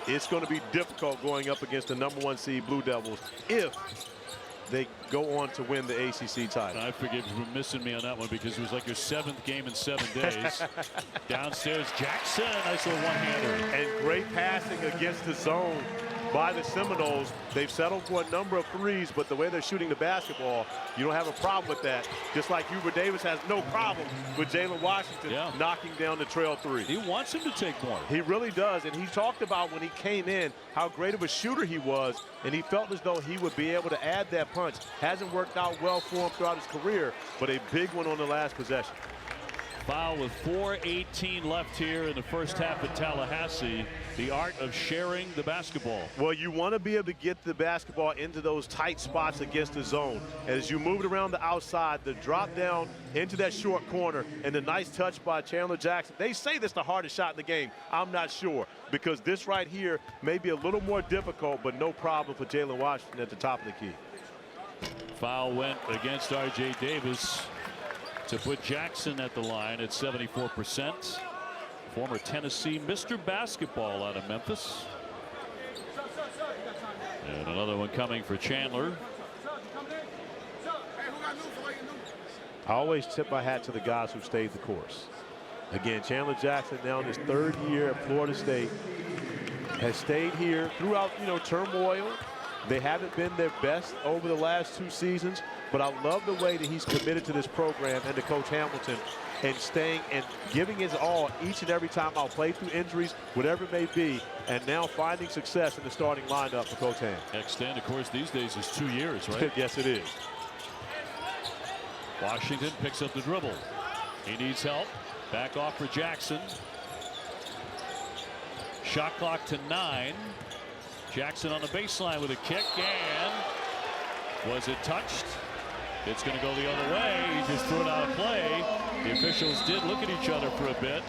Speaker 2: it's going to be difficult going up against the #1 seed Blue Devils if they go on to win the ACC title.
Speaker 1: I forgive you for missing me on that one because it was like your 7th game in 7 days. Downstairs, Jackson, nice little one-hander.
Speaker 2: And great passing against the zone by the Seminoles. They've settled for a number of threes, but the way they're shooting the basketball, you don't have a problem with that. Just like Hubert Davis has no problem with Jalen Washington knocking down the trail 3.
Speaker 1: He wants him to take more.
Speaker 2: He really does, and he talked about when he came in how great of a shooter he was, and he felt as though he would be able to add that punch. Hasn't worked out well for him throughout his career, but a big one on the last possession.
Speaker 1: Foul with 4:18 left here in the first half at Tallahassee. The art of sharing the basketball.
Speaker 2: Well, you want to be able to get the basketball into those tight spots against the zone. As you move it around the outside, the drop down into that short corner, and the nice touch by Chandler Jackson. They say this is the hardest shot in the game. I'm not sure, because this right here may be a little more difficult, but no problem for Jalen Washington at the top of the key.
Speaker 1: Foul went against R.J. Davis to put Jackson at the line at 74%. Former Tennessee Mr. Basketball out of Memphis. And another one coming for Chandler.
Speaker 2: I always tip my hat to the guys who stayed the course. Again, Chandler Jackson now in his 3rd year at Florida State has stayed here throughout, turmoil. They haven't been their best over the last 2 seasons, but I love the way that he's committed to this program and to Coach Hamilton and staying and giving his all each and every time out, play through injuries, whatever it may be, and now finding success in the starting lineup for Coach Ham.
Speaker 1: Extend, of course, these days is 2 years, right?
Speaker 2: Yes, it is.
Speaker 1: Washington picks up the dribble. He needs help. Back off for Jackson. Shot clock to 9. Jackson on the baseline with a kick, and was it touched? It's going to go the other way. He just threw it out of play. The officials did look at each other for a bit,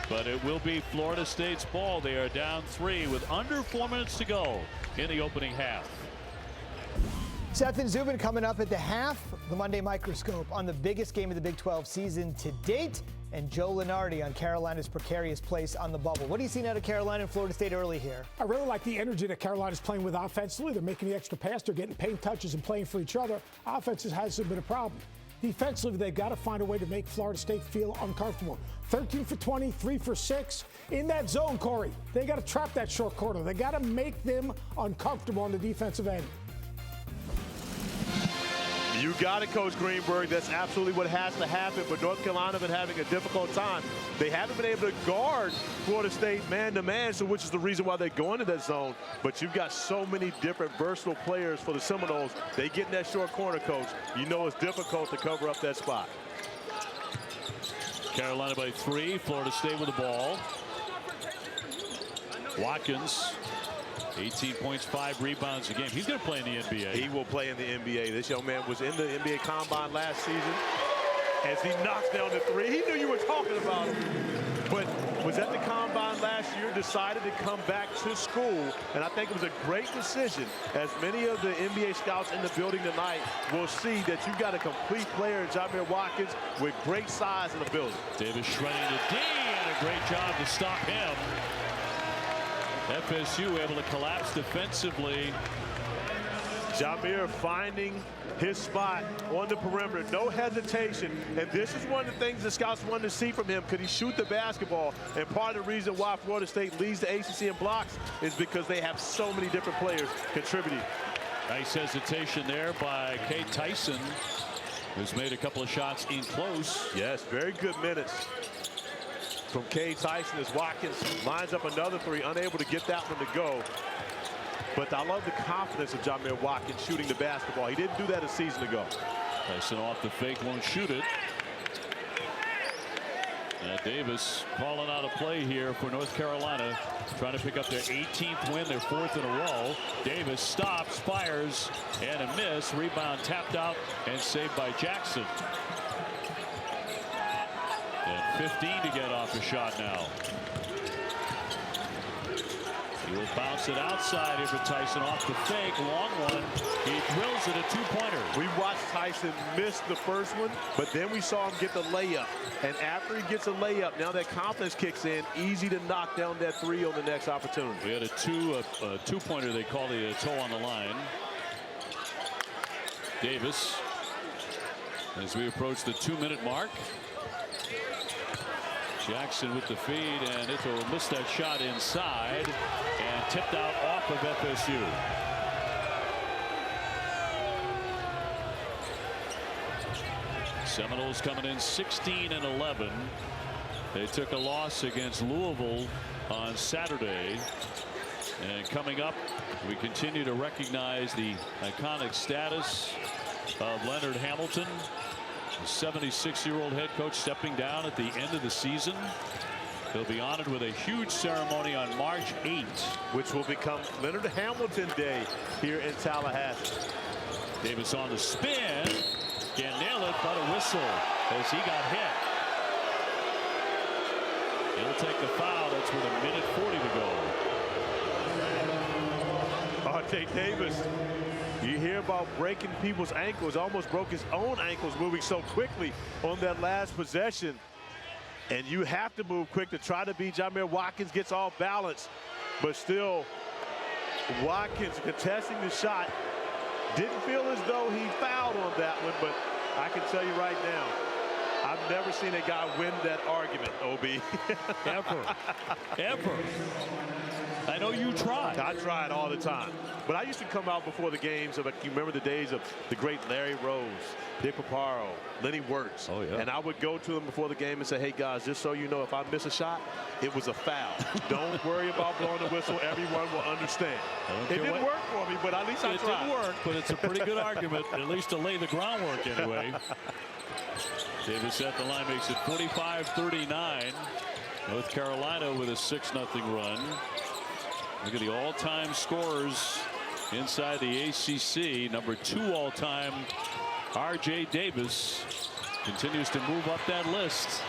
Speaker 1: but it will be Florida State's ball. They are down 3 with under 4 minutes to go in the opening half.
Speaker 3: Seth and Zubin coming up at the half. The Monday Microscope on the biggest game of the Big 12 season to date, and Joe Lunardi on Carolina's precarious place on the bubble. What are you seeing out of Carolina and Florida State early here?
Speaker 4: I really like the energy that Carolina's playing with offensively. They're making the extra pass. They're getting paint touches and playing for each other. Offenses hasn't been a problem. Defensively, they've got to find a way to make Florida State feel uncomfortable. 13 for 20, 3 for 6. In that zone, Corey, they got to trap that short corner. They got to make them uncomfortable on the defensive end.
Speaker 2: You got it, Coach Greenberg. That's absolutely what has to happen. But North Carolina have been having a difficult time. They haven't been able to guard Florida State man-to-man, so which is the reason why they're going to that zone. But you've got so many different versatile players for the Seminoles. They get in that short corner, Coach. You know it's difficult to cover up that spot.
Speaker 1: Carolina by 3. Florida State with the ball. Watkins. 18 points, 5 rebounds a game. He's going to play in the NBA.
Speaker 2: He will play in the NBA. This young man was in the NBA Combine last season. As he knocks down the 3, he knew you were talking about him. But was at the Combine last year, decided to come back to school. And I think it was a great decision. As many of the NBA scouts in the building tonight will see that you've got a complete player in Jamir Watkins with great size and ability.
Speaker 1: Davis shredding the D, and a great job to stop him. FSU able to collapse defensively.
Speaker 2: Jamir finding his spot on the perimeter, no hesitation. And this is one of the things the scouts wanted to see from him. Could he shoot the basketball? And part of the reason why Florida State leads the ACC in blocks is because they have so many different players contributing.
Speaker 1: Nice hesitation there by Kate Tyson, who's made a couple of shots in close.
Speaker 2: Yes, very good minutes from Kay Tyson as Watkins lines up another 3, unable to get that one to go. But I love the confidence of Jamir Watkins shooting the basketball. He didn't do that a season ago.
Speaker 1: Tyson off the fake, won't shoot it. Davis calling out a play here for North Carolina, trying to pick up their 18th win, their 4th in a row. Davis stops, fires, and a miss. Rebound tapped out and saved by Jackson. And 15 to get off the shot now. He will bounce it outside here for Tyson off the fake. Long one. He drills it, a 2-pointer.
Speaker 2: We watched Tyson miss the first one, but then we saw him get the layup. And after he gets a layup, now that confidence kicks in. Easy to knock down that 3 on the next opportunity.
Speaker 1: We had a two-pointer. They call the toe on the line. Davis, as we approach the 2-minute mark. Jackson with the feed, and it will miss that shot inside and tipped out off of FSU. Seminoles coming in 16-11. They took a loss against Louisville on Saturday. And coming up, we continue to recognize the iconic status of Leonard Hamilton. The 76-year-old head coach stepping down at the end of the season. He'll be honored with a huge ceremony on March 8th,
Speaker 2: which will become Leonard Hamilton Day here in Tallahassee.
Speaker 1: Davis on the spin. Can't nail it, but a whistle as he got hit. He'll take the foul. That's with a minute 40 to go.
Speaker 2: Arte Davis. You hear about breaking people's ankles, almost broke his own ankles moving so quickly on that last possession. And you have to move quick to try to beat Jamir Watkins, gets off balance. But still, Watkins contesting the shot. Didn't feel as though he fouled on that one, but I can tell you right now, I've never seen a guy win that argument, OB.
Speaker 1: Ever. I know you try.
Speaker 2: I tried all the time. But I used to come out before the games. You remember the days of the great Larry Rose, Dick Paparo, Lenny Wirtz.
Speaker 1: Oh, yeah.
Speaker 2: And I would go to them before the game and say, hey, guys, just so you know, if I miss a shot, it was a foul. Don't worry about blowing the whistle. Everyone will understand. It didn't work for me, but at least I tried.
Speaker 1: It didn't work, but it's a pretty good argument, at least to lay the groundwork anyway. Davis at the line makes it 45-39. North Carolina with a 6-0 run. Look at the all-time scorers inside the ACC. Number 2 all-time, R.J. Davis, continues to move up that list.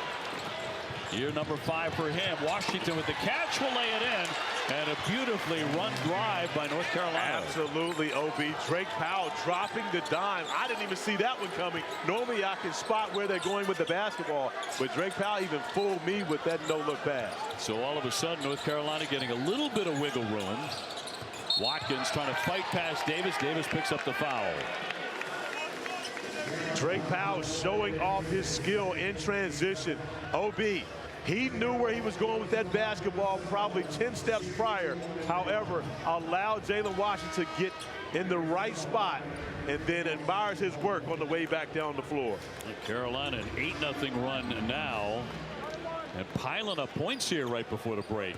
Speaker 1: Year number 5 for him. Washington with the catch will lay it in. And a beautifully run drive by North Carolina.
Speaker 2: Absolutely, OB. Drake Powell dropping the dime. I didn't even see that one coming. Normally I can spot where they're going with the basketball, but Drake Powell even fooled me with that no-look pass.
Speaker 1: So all of a sudden, North Carolina getting a little bit of wiggle room. Watkins trying to fight past Davis. Davis picks up the foul.
Speaker 2: Drake Powell showing off his skill in transition. OB, he knew where he was going with that basketball probably 10 steps prior. However, allowed Jalen Washington to get in the right spot and then admires his work on the way back down the floor.
Speaker 1: Carolina an 8-0 run now and piling up points here right before the break.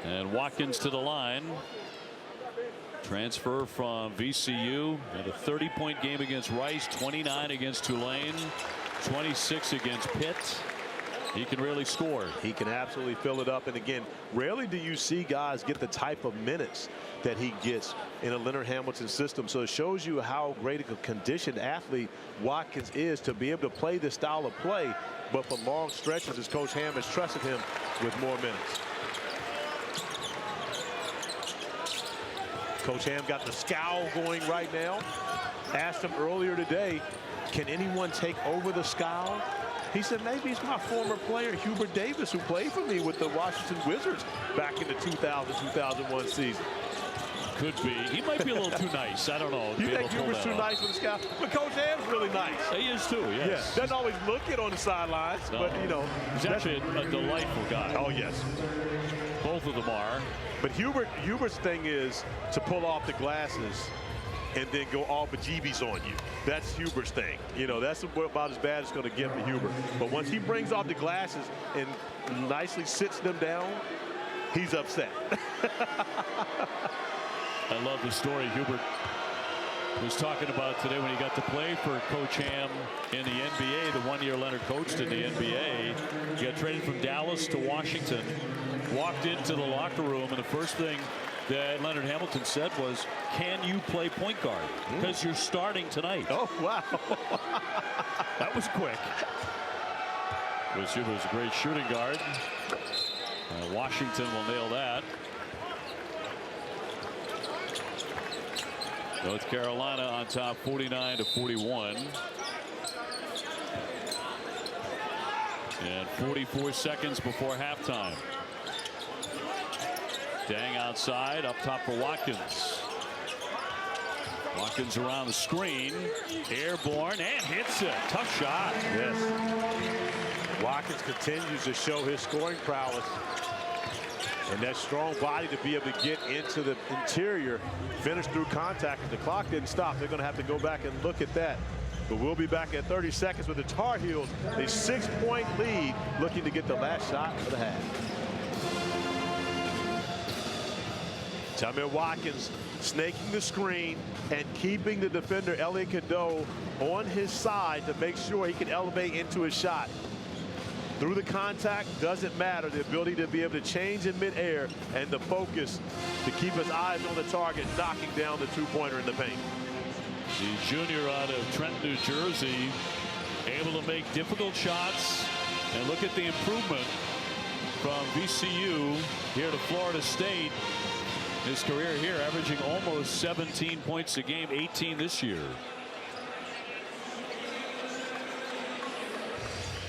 Speaker 1: And Watkins to the line. Transfer from VCU. And a 30-point game against Rice, 29 against Tulane, 26 against Pitt. He can really score.
Speaker 2: He can absolutely fill it up. And again, rarely do you see guys get the type of minutes that he gets in a Leonard Hamilton system. So it shows you how great a conditioned athlete Watkins is to be able to play this style of play. But for long stretches, as Coach Ham has trusted him with more minutes. Coach Ham got the scowl going right now. Asked him earlier today, can anyone take over the scowl? He said, maybe it's my former player, Hubert Davis, who played for me with the Washington Wizards back in the 2000-2001 season.
Speaker 1: Could be. He might be a little too nice. I don't know.
Speaker 2: You think Hubert's too nice with the scowl? But Coach Ham's really nice.
Speaker 1: He is too, yes.
Speaker 2: Yeah. Doesn't always look it on the sidelines,
Speaker 1: no.
Speaker 2: But, you know.
Speaker 1: He's actually a delightful guy.
Speaker 2: Oh, yes.
Speaker 1: Both of them are.
Speaker 2: But Hubert's thing is to pull off the glasses and then go all bejeebies on you. That's Hubert's thing. You know, that's about as bad as it's going to get for Hubert. But once he brings off the glasses and nicely sits them down, he's upset.
Speaker 1: I love the story Hubert was talking about today when he got to play for Coach Ham in the NBA. The 1 year Leonard coached in the NBA. He got traded from Dallas to Washington. Walked into the locker room, and the first thing that Leonard Hamilton said was, can you play point guard? Because you're starting tonight.
Speaker 2: Oh, wow.
Speaker 1: That was quick. Hubert was a great shooting guard. Washington will nail that. North Carolina on top 49-41. And 44 seconds before halftime. Dang outside, up top for Watkins. Watkins around the screen, airborne, and hits it. Tough shot.
Speaker 2: Yes. Watkins continues to show his scoring prowess. And that strong body to be able to get into the interior, finish through contact. The clock didn't stop. They're going to have to go back and look at that. But we'll be back at 30 seconds with the Tar Heels, a 6-point lead, looking to get the last shot for the half. Tamir Watkins snaking the screen and keeping the defender Elliot Cadeau on his side to make sure he can elevate into his shot. Through the contact, doesn't matter. The ability to be able to change in midair and the focus to keep his eyes on the target, knocking down the two-pointer in the paint.
Speaker 1: The junior out of Trenton, New Jersey, able to make difficult shots. And look at the improvement from VCU here to Florida State. His career here averaging almost 17 points a game, 18 this year.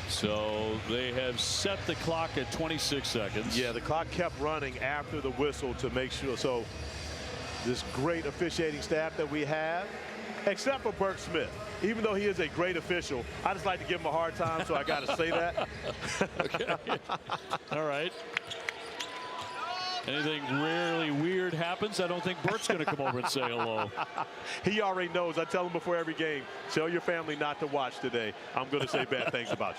Speaker 1: So they have set the clock at 26 seconds.
Speaker 2: Yeah, the clock kept running after the whistle to make sure. So this great officiating staff that we have, except for Burke Smith. Even though he is a great official, I just like to give him a hard time, so I got to say that.
Speaker 1: Okay. All right. Anything really weird happens, I don't think Bert's going to come over and say hello.
Speaker 2: He already knows. I tell him before every game, tell your family not to watch today. I'm going to say bad things about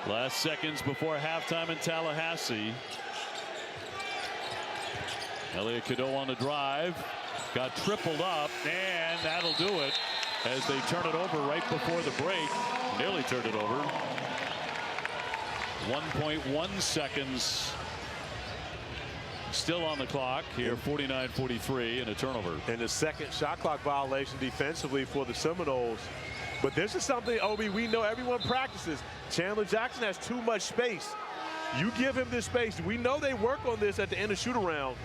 Speaker 2: you.
Speaker 1: Last seconds before halftime in Tallahassee. Elliot Cadeau on the drive. got tripled up, and that'll do it as they turn it over right before the break. Nearly turned it over. 1.1 seconds still on the clock here. 49-43 and a turnover.
Speaker 2: And the second shot clock violation defensively for the Seminoles. But this is something, Obi, we know everyone practices. Chandler Jackson has too much space. You give him this space. We know they work on this at the end of shoot-around.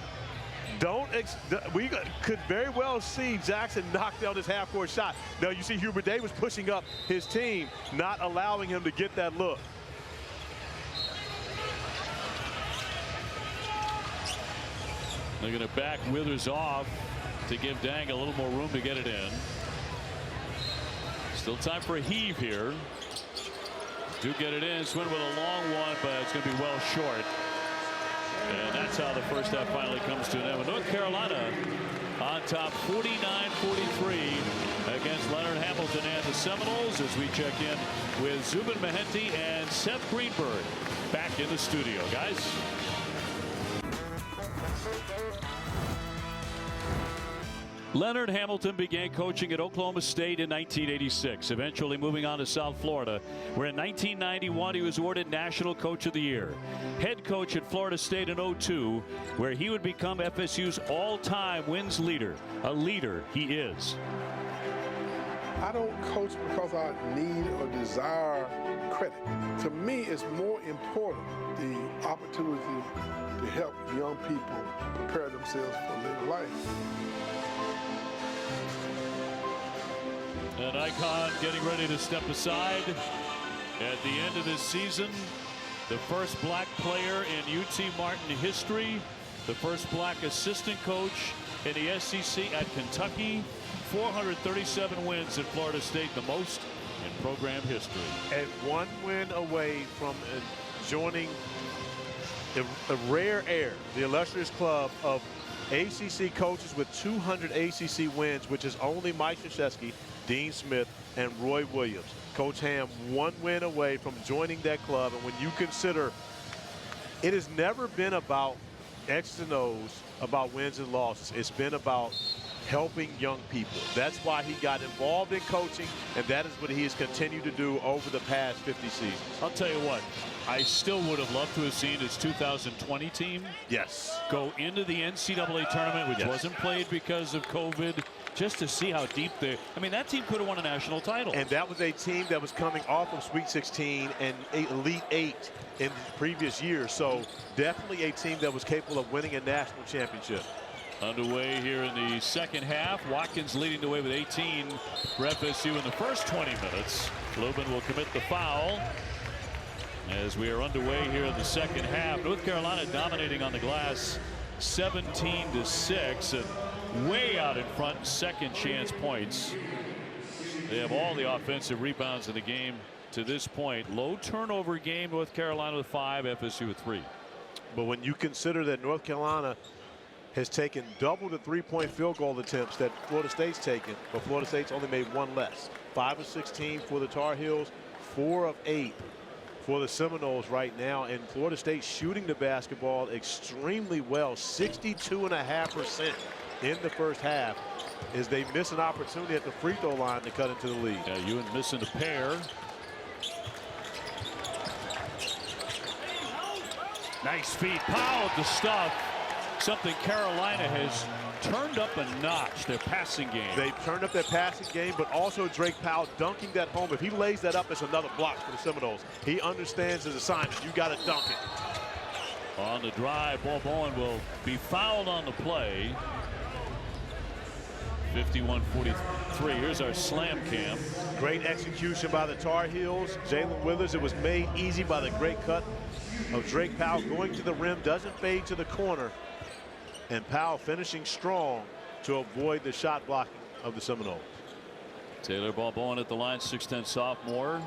Speaker 2: We could very well see Jackson knock down this half-court shot. Now you see Hubert Davis pushing up his team, not allowing him to get that look.
Speaker 1: They're going to back Withers off to give Dang a little more room to get it in. Still time for a heave here. Do get it in. Swin with a long one, but it's going to be well short. And that's how the first half finally comes to an end. North Carolina on top 49-43 against Leonard Hamilton and the Seminoles as we check in with Zubin Mehenti and Seth Greenberg back in the studio. Guys. Leonard Hamilton began coaching at Oklahoma State in 1986, eventually moving on to South Florida, where in 1991 he was awarded National Coach of the Year. Head coach at Florida State in 2002, where he would become FSU's all-time wins leader. A leader he is.
Speaker 5: I don't coach because I need or desire credit. To me, it's more important the opportunity to help young people prepare themselves for living life.
Speaker 1: An icon getting ready to step aside at the end of this season. The first black player in UT Martin history. The first black assistant coach in the SEC at Kentucky. 437 wins at Florida State, the most in program history.
Speaker 2: And one win away from joining a rare air, the illustrious club of ACC coaches with 200 ACC wins, which is only Mike Krzyzewski, Dean Smith, and Roy Williams. Coach Ham, one win away from joining that club. And when you consider, it has never been about X's and O's, about wins and losses. It's been about helping young people. That's why he got involved in coaching, and that is what he has continued to do over the past 50 seasons.
Speaker 1: I'll tell you what, I still would have loved to have seen his 2020 team go into the NCAA tournament, which wasn't played because of COVID, just to see how deep they, I mean, that team could have won a national title.
Speaker 2: And that was a team that was coming off of Sweet 16 and Elite 8 in the previous year. So definitely a team that was capable of winning a national championship.
Speaker 1: Underway here in the second half. Watkins leading the way with 18 for FSU in the first 20 minutes. Lubin will commit the foul as we are underway here in the second half. North Carolina dominating on the glass 17-6 and way out in front, second chance points. They have all the offensive rebounds in the game to this point. Low turnover game, North Carolina with 5, FSU with 3.
Speaker 2: But when you consider that North Carolina has taken double the three-point field goal attempts that Florida State's taken, but Florida State's only made one less. 5 of 16 for the Tar Heels, 4 of 8 for the Seminoles right now, and Florida State shooting the basketball extremely well, 62.5% in the first half, as they miss an opportunity at the free throw line to cut into the lead.
Speaker 1: Yeah, Ewan missing a pair. Nice feed, Powell with the stuff. Something Carolina has turned up a notch, their passing game.
Speaker 2: They've turned up their passing game, but also Drake Powell dunking that home. If he lays that up, it's another block for the Seminoles. He understands his assignment. You got to dunk it.
Speaker 1: On the drive, Ball Bowen will be fouled on the play. 51-43. Here's our slam cam.
Speaker 2: Great execution by the Tar Heels. Jalen Withers, it was made easy by the great cut of Drake Powell going to the rim, doesn't fade to the corner. And Powell finishing strong to avoid the shot blocking of the Seminoles.
Speaker 1: Taylor Ball Bowen at the line, 6'10" sophomore.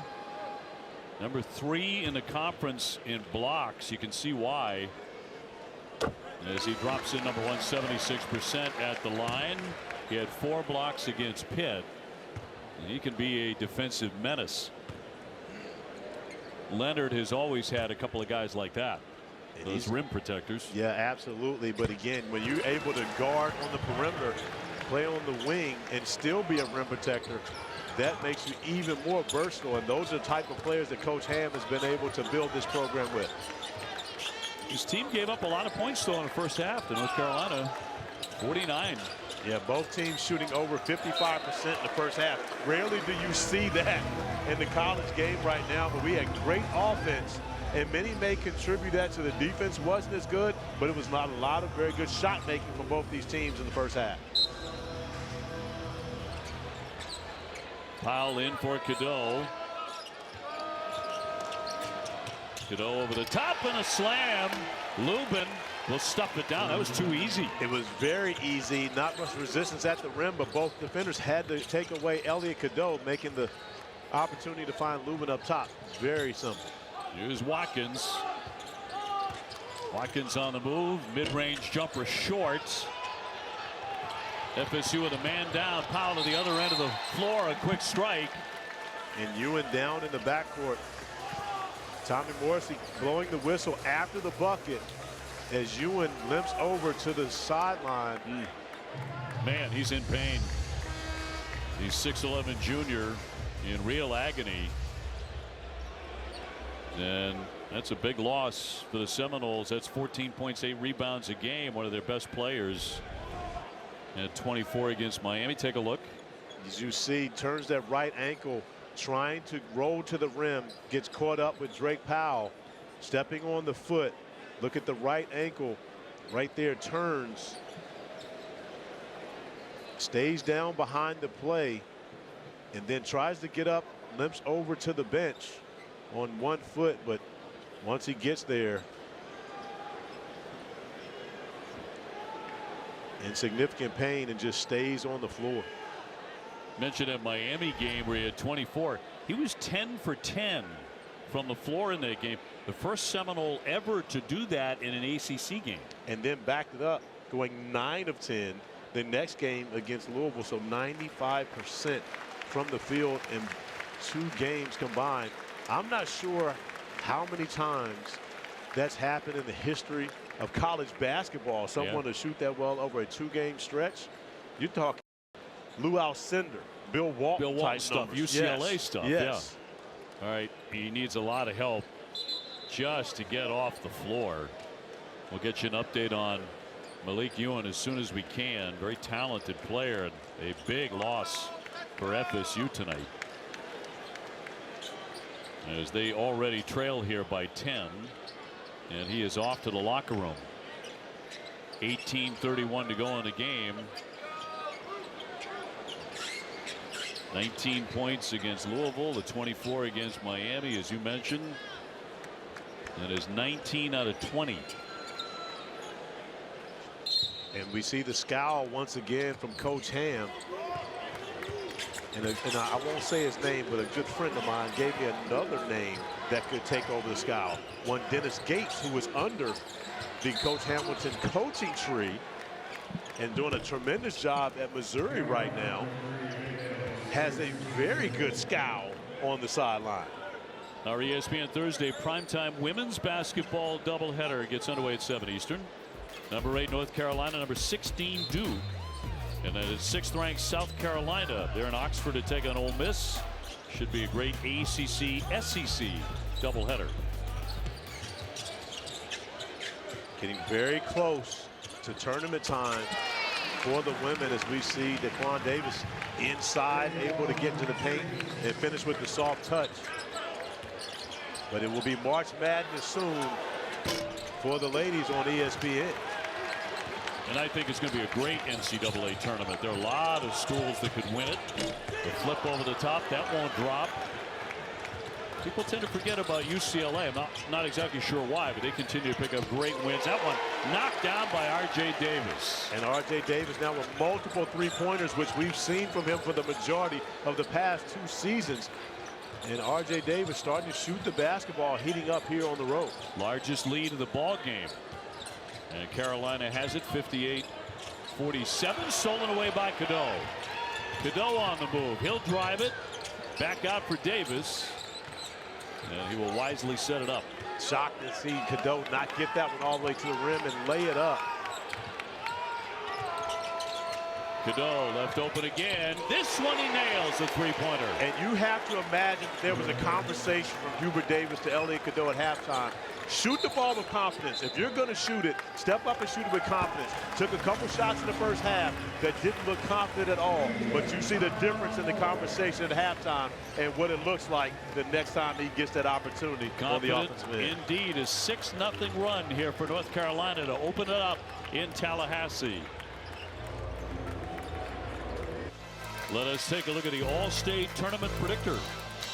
Speaker 1: Number 3 in the conference in blocks. You can see why. As he drops in number 1, 76% at the line. He had 4 blocks against Pitt. And he can be a defensive menace. Leonard has always had a couple of guys like that. Those rim protectors.
Speaker 2: Yeah, absolutely. But again, when you're able to guard on the perimeter play on the wing and still be a rim protector, that makes you even more versatile. And those are the type of players that Coach Ham has been able to build this program with.
Speaker 1: His team gave up a lot of points though in the first half to North Carolina. 49.
Speaker 2: Yeah, both teams shooting over 55% in the first half. Rarely do you see that in the college game right now, but we had great offense, and many may contribute that to the defense wasn't as good, but it was not a lot of very good shot making from both these teams in the first half.
Speaker 1: Powell in for Cadeau. Cadeau over the top and a slam. Lubin will stuff it down. That was too easy.
Speaker 2: It was very easy. Not much resistance at the rim, but both defenders had to take away Elliot Cadeau, making the opportunity to find Lubin up top. Very simple.
Speaker 1: Here's Watkins. Watkins on the move. Mid-range jumper short. FSU with a man down. Powell to the other end of the floor. A quick strike.
Speaker 2: And Ewan down in the backcourt. Tommy Morrissey blowing the whistle after the bucket as Ewan limps over to the sideline.
Speaker 1: Man, he's in pain. He's 6'11" junior in real agony. And that's a big loss for the Seminoles. That's 14 points, 8 rebounds a game. One of their best players. At 24 against Miami. Take a look.
Speaker 2: As you see, turns that right ankle, trying to roll to the rim, gets caught up with Drake Powell, stepping on the foot. Look at the right ankle right there, turns, stays down behind the play, and then tries to get up, limps over to the bench on one foot, but once he gets there, in significant pain, and just stays on the floor.
Speaker 1: Mentioned at Miami game where he had 24. He was 10 for 10 from the floor in that game. The first Seminole ever to do that in an ACC game.
Speaker 2: And then backed it up, going 9 of 10 the next game against Louisville. So 95% from the field in 2 games combined. I'm not sure how many times that's happened in the history of college basketball. Someone to shoot that well over a 2-game stretch. You're talking Lou Alcindor, Bill Walton type
Speaker 1: stuff,
Speaker 2: numbers.
Speaker 1: UCLA stuff.
Speaker 2: Yes.
Speaker 1: Yeah. All right. He needs a lot of help just to get off the floor. We'll get you an update on Malik Ewan as soon as we can. Very talented player, and a big loss for FSU tonight, as they already trail here by 10. And he is off to the locker room. 18:31 to go in the game. 19 points against Louisville, the 24 against Miami, as you mentioned. That is 19 out of 20.
Speaker 2: And we see the scowl once again from Coach Ham. And I won't say his name, but a good friend of mine gave me another name that could take over the scowl. One Dennis Gates, who was under the Coach Hamilton coaching tree and doing a tremendous job at Missouri right now, has a very good scowl on the sideline.
Speaker 1: Our ESPN Thursday primetime women's basketball doubleheader gets underway at 7 Eastern. Number 8 North Carolina, number 16 Duke. And then it's 6th ranked South Carolina. They're in Oxford to take on Ole Miss. Should be a great ACC SEC doubleheader.
Speaker 2: Getting very close to tournament time for the women, as we see Daquan Davis inside, able to get into the paint and finish with the soft touch. But it will be March Madness soon for the ladies on ESPN.
Speaker 1: And I think it's going to be a great NCAA tournament. There are a lot of schools that could win it. The flip over the top, that won't drop. People tend to forget about UCLA. I'm not exactly sure why, but they continue to pick up great wins. That one knocked down by R.J. Davis.
Speaker 2: And R.J. Davis now with multiple three-pointers, which we've seen from him for the majority of the past 2 seasons. And R.J. Davis starting to shoot the basketball, heating up here on the road.
Speaker 1: Largest lead of the ball game. And Carolina has it 58-47. Stolen away by Cadeau. Cadeau on the move. He'll drive it. Back out for Davis. And he will wisely set it up.
Speaker 2: Shocked to see Cadeau not get that one all the way to the rim and lay it up.
Speaker 1: Cadeau left open again. This one he nails a three-pointer.
Speaker 2: And you have to imagine there was a conversation from Hubert Davis to Elliot Cadeau at halftime. Shoot the ball with confidence. If you're going to shoot it, step up and shoot it with confidence. Took a couple shots in the first half that didn't look confident at all. But you see the difference in the conversation at halftime and what it looks like the next time he gets that opportunity on the offensive end.
Speaker 1: Indeed, a 6-0 run here for North Carolina to open it up in Tallahassee. Let us take a look at the All-State Tournament predictor.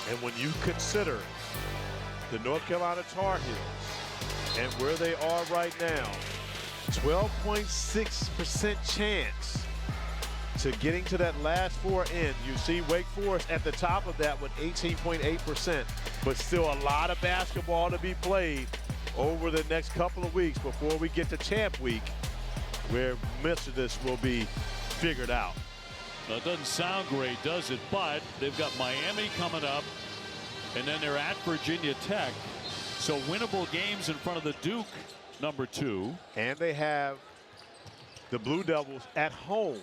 Speaker 2: And when you consider the North Carolina Tar Heels and where they are right now, 12.6% chance to getting to that last four in. You see Wake Forest at the top of that with 18.8%, but still a lot of basketball to be played over the next couple of weeks before we get to Champ Week, where much of this will be figured out.
Speaker 1: Now, it doesn't sound great, does it? But they've got Miami coming up, and then they're at Virginia Tech. So winnable games in front of the Duke #2.
Speaker 2: And they have the Blue Devils at home.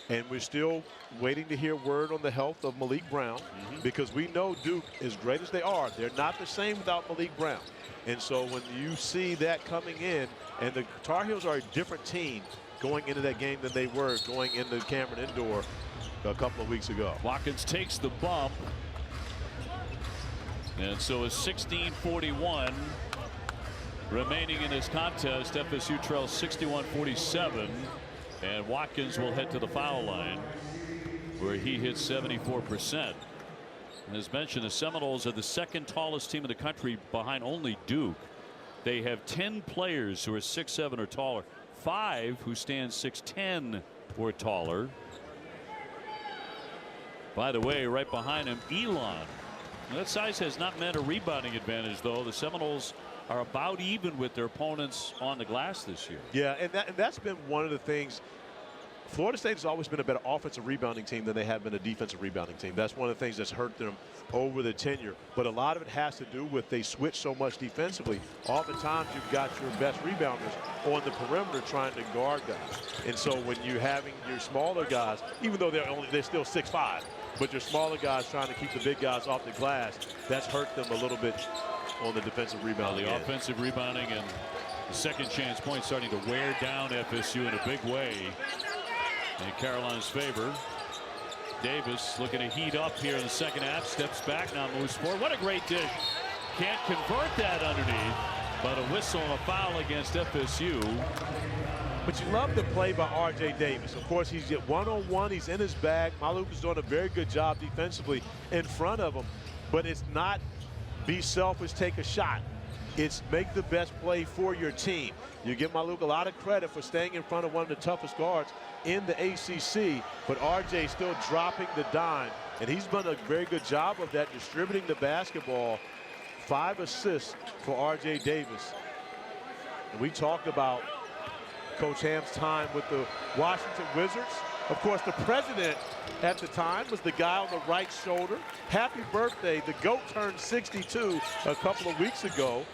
Speaker 2: And we're still waiting to hear word on the health of Malik Brown, because we know Duke, as great as they are, they're not the same without Malik Brown. And so when you see that coming in, and the Tar Heels are a different team going into that game than they were going into Cameron Indoor a couple of weeks ago.
Speaker 1: Watkins takes the bump. And so it's 16:41 remaining in this contest. FSU trails 61-47. And Watkins will head to the foul line, where he hits 74%. And as mentioned, the Seminoles are the second tallest team in the country behind only Duke. They have 10 players who are 6'7" or taller, 5 who stand 6'10" or taller. By the way, right behind him, Elon. That size has not meant a rebounding advantage, though. The Seminoles are about even with their opponents on the glass this year.
Speaker 2: Yeah, and that's been one of the things. Florida State has always been a better offensive rebounding team than they have been a defensive rebounding team. That's one of the things that's hurt them over the tenure. But a lot of it has to do with they switch so much defensively. Oftentimes you've got your best rebounders on the perimeter trying to guard guys. And so when you're having your smaller guys, even though they're still 6'5", but your smaller guys trying to keep the big guys off the glass, that's hurt them a little bit on the defensive rebounding.
Speaker 1: The offensive rebounding and the second chance points starting to wear down FSU in a big way in Carolina's favor. Davis looking to heat up here in the second half, steps back, now moves forward. What a great dish. Can't convert that underneath, but a whistle and a foul against FSU.
Speaker 2: But you love the play by R.J. Davis. Of course, he's at one-on-one. He's in his bag. Maluk is doing a very good job defensively in front of him. But it's not be selfish, take a shot. It's make the best play for your team. You give Maluk a lot of credit for staying in front of one of the toughest guards in the ACC, but RJ still dropping the dime, and he's done a very good job of that, distributing the basketball. 5 assists for RJ Davis. And we talked about Coach Ham's time with the Washington Wizards. Of course, the president at the time was the guy on the right shoulder. Happy birthday. The GOAT turned 62 a couple of weeks ago.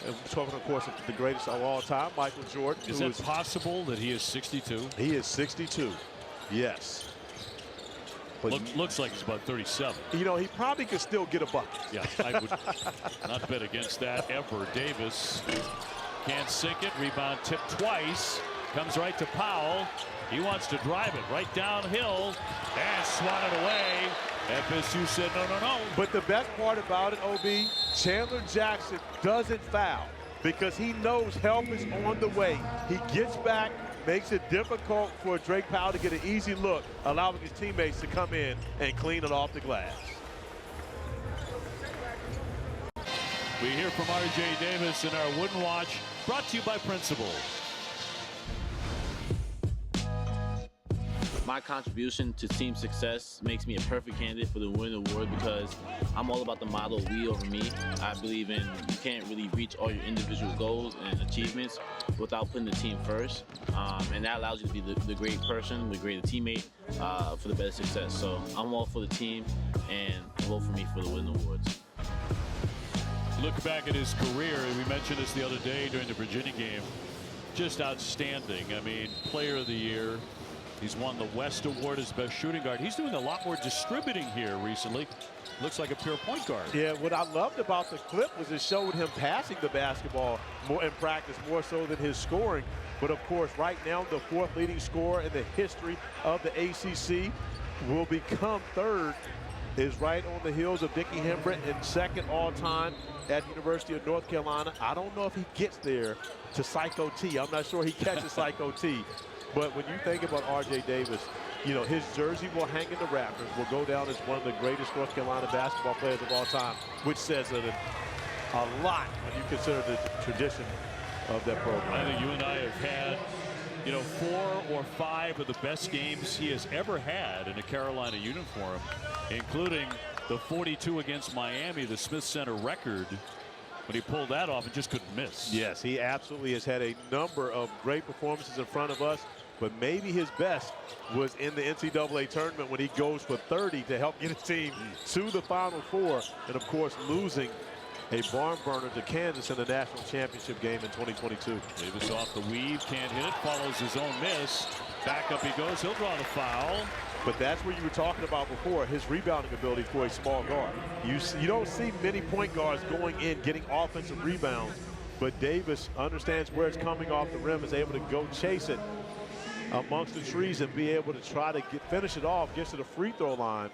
Speaker 2: And we're talking, of course, of the greatest of all time, Michael Jordan.
Speaker 1: Is it possible that he is 62?
Speaker 2: He is 62, yes. But
Speaker 1: looks like he's about 37.
Speaker 2: You know, he probably could still get a bucket.
Speaker 1: Yeah, I would not bet against that ever. Davis can't sink it. Rebound tipped twice. Comes right to Powell. He wants to drive it right downhill and swatted away. FSU said no, no, no.
Speaker 2: But the best part about it, OB, Chandler Jackson doesn't foul because he knows help is on the way. He gets back, makes it difficult for Drake Powell to get an easy look, allowing his teammates to come in and clean it off the glass.
Speaker 1: We hear from R.J. Davis in our Wooden Watch, brought to you by Principal.
Speaker 6: My contribution to team success makes me a perfect candidate for the Win Award because I'm all about the motto, we over me. I believe in you can't really reach all your individual goals and achievements without putting the team first. And that allows you to be the great person, the great teammate for the better success. So I'm all for the team and vote for me for the Win Awards.
Speaker 1: Look back at his career, we mentioned this the other day during the Virginia game. Just outstanding. I mean, player of the year, He's won the West Award as best shooting guard. He's doing a lot more distributing here recently. Looks like a pure point guard.
Speaker 2: Yeah, what I loved about the clip was it showed him passing the basketball more in practice, more so than his scoring. But of course, right now, the 4th leading scorer in the history of the ACC will become 3rd, is right on the heels of Dickie Hembrit and 2nd all-time at University of North Carolina. I don't know if he gets there to Psycho T. I'm not sure he catches Psycho T. But when you think about R.J. Davis, you know, his jersey will hang in the rafters, will go down as one of the greatest North Carolina basketball players of all time, which says a lot when you consider the tradition of that program.
Speaker 1: I think you and I have had, you know, 4 or 5 of the best games he has ever had in a Carolina uniform, including the 42 against Miami, the Smith Center record. When he pulled that off and just couldn't miss.
Speaker 2: Yes, he absolutely has had a number of great performances in front of us, but maybe his best was in the NCAA tournament when he goes for 30 to help get his team to the Final Four, and of course losing a barn burner to Kansas in the national championship game in 2022.
Speaker 1: Davis off the weave, can't hit it, follows his own miss. Back up he goes, he'll draw the foul.
Speaker 2: But that's what you were talking about before, his rebounding ability for a small guard. You don't see many point guards going in, getting offensive rebounds, but Davis understands where it's coming off the rim, is able to go chase it amongst the trees and be able to try to finish it off, gets to the free throw line.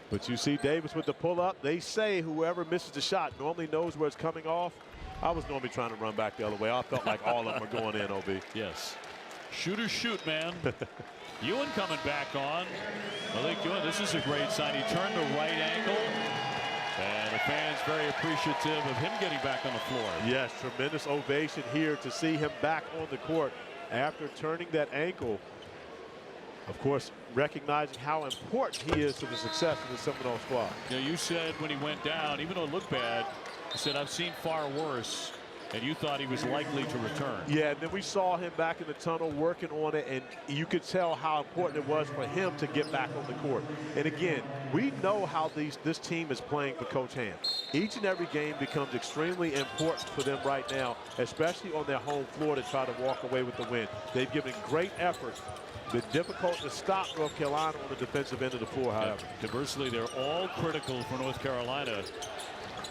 Speaker 2: But you see Davis with the pull-up. They say whoever misses the shot normally knows where it's coming off. I was normally trying to run back the other way. I felt like all of them were going in, OB.
Speaker 1: Yes. Shooters shoot, man. Ewan coming back on. Malik Ewan, this is a great sign. He turned the right ankle, and the fans very appreciative of him getting back on the floor.
Speaker 2: Yes, tremendous ovation here to see him back on the court after turning that ankle. Of course, recognizing how important he is to the success of the Seminole squad.
Speaker 1: You know, you said when he went down, even though it looked bad, you said, I've seen far worse. And you thought he was likely to return.
Speaker 2: Yeah, and then we saw him back in the tunnel working on it, and you could tell how important it was for him to get back on the court. And again, we know how this team is playing for Coach Ham. Each and every game becomes extremely important for them right now, especially on their home floor, to try to walk away with the win. They've given great effort. Been difficult to stop North Carolina on the defensive end of the floor, however.
Speaker 1: Conversely, they're all critical for North Carolina,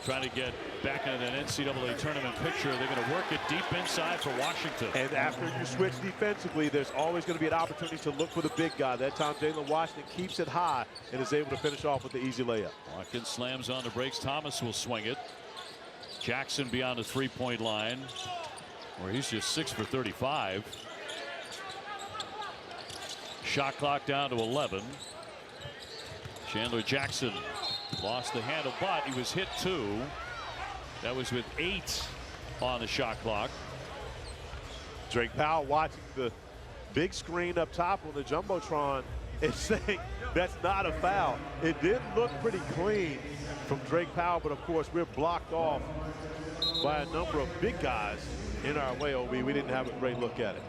Speaker 1: trying to get back into that NCAA tournament picture. They're going to work it deep inside for Washington.
Speaker 2: And after you switch defensively, there's always going to be an opportunity to look for the big guy. That time, Jalen Washington keeps it high and is able to finish off with the easy layup.
Speaker 1: Watkins slams on the brakes. Thomas will swing it. Jackson beyond the three-point line, where he's just 6 for 35. Shot clock down to 11. Chandler Jackson lost the handle, but he was hit 2. That was with 8 on the shot clock.
Speaker 2: Drake Powell watching the big screen up top on the Jumbotron and saying that's not a foul. It did look pretty clean from Drake Powell, but of course we're blocked off by a number of big guys in our way, OB. We didn't have a great look at it.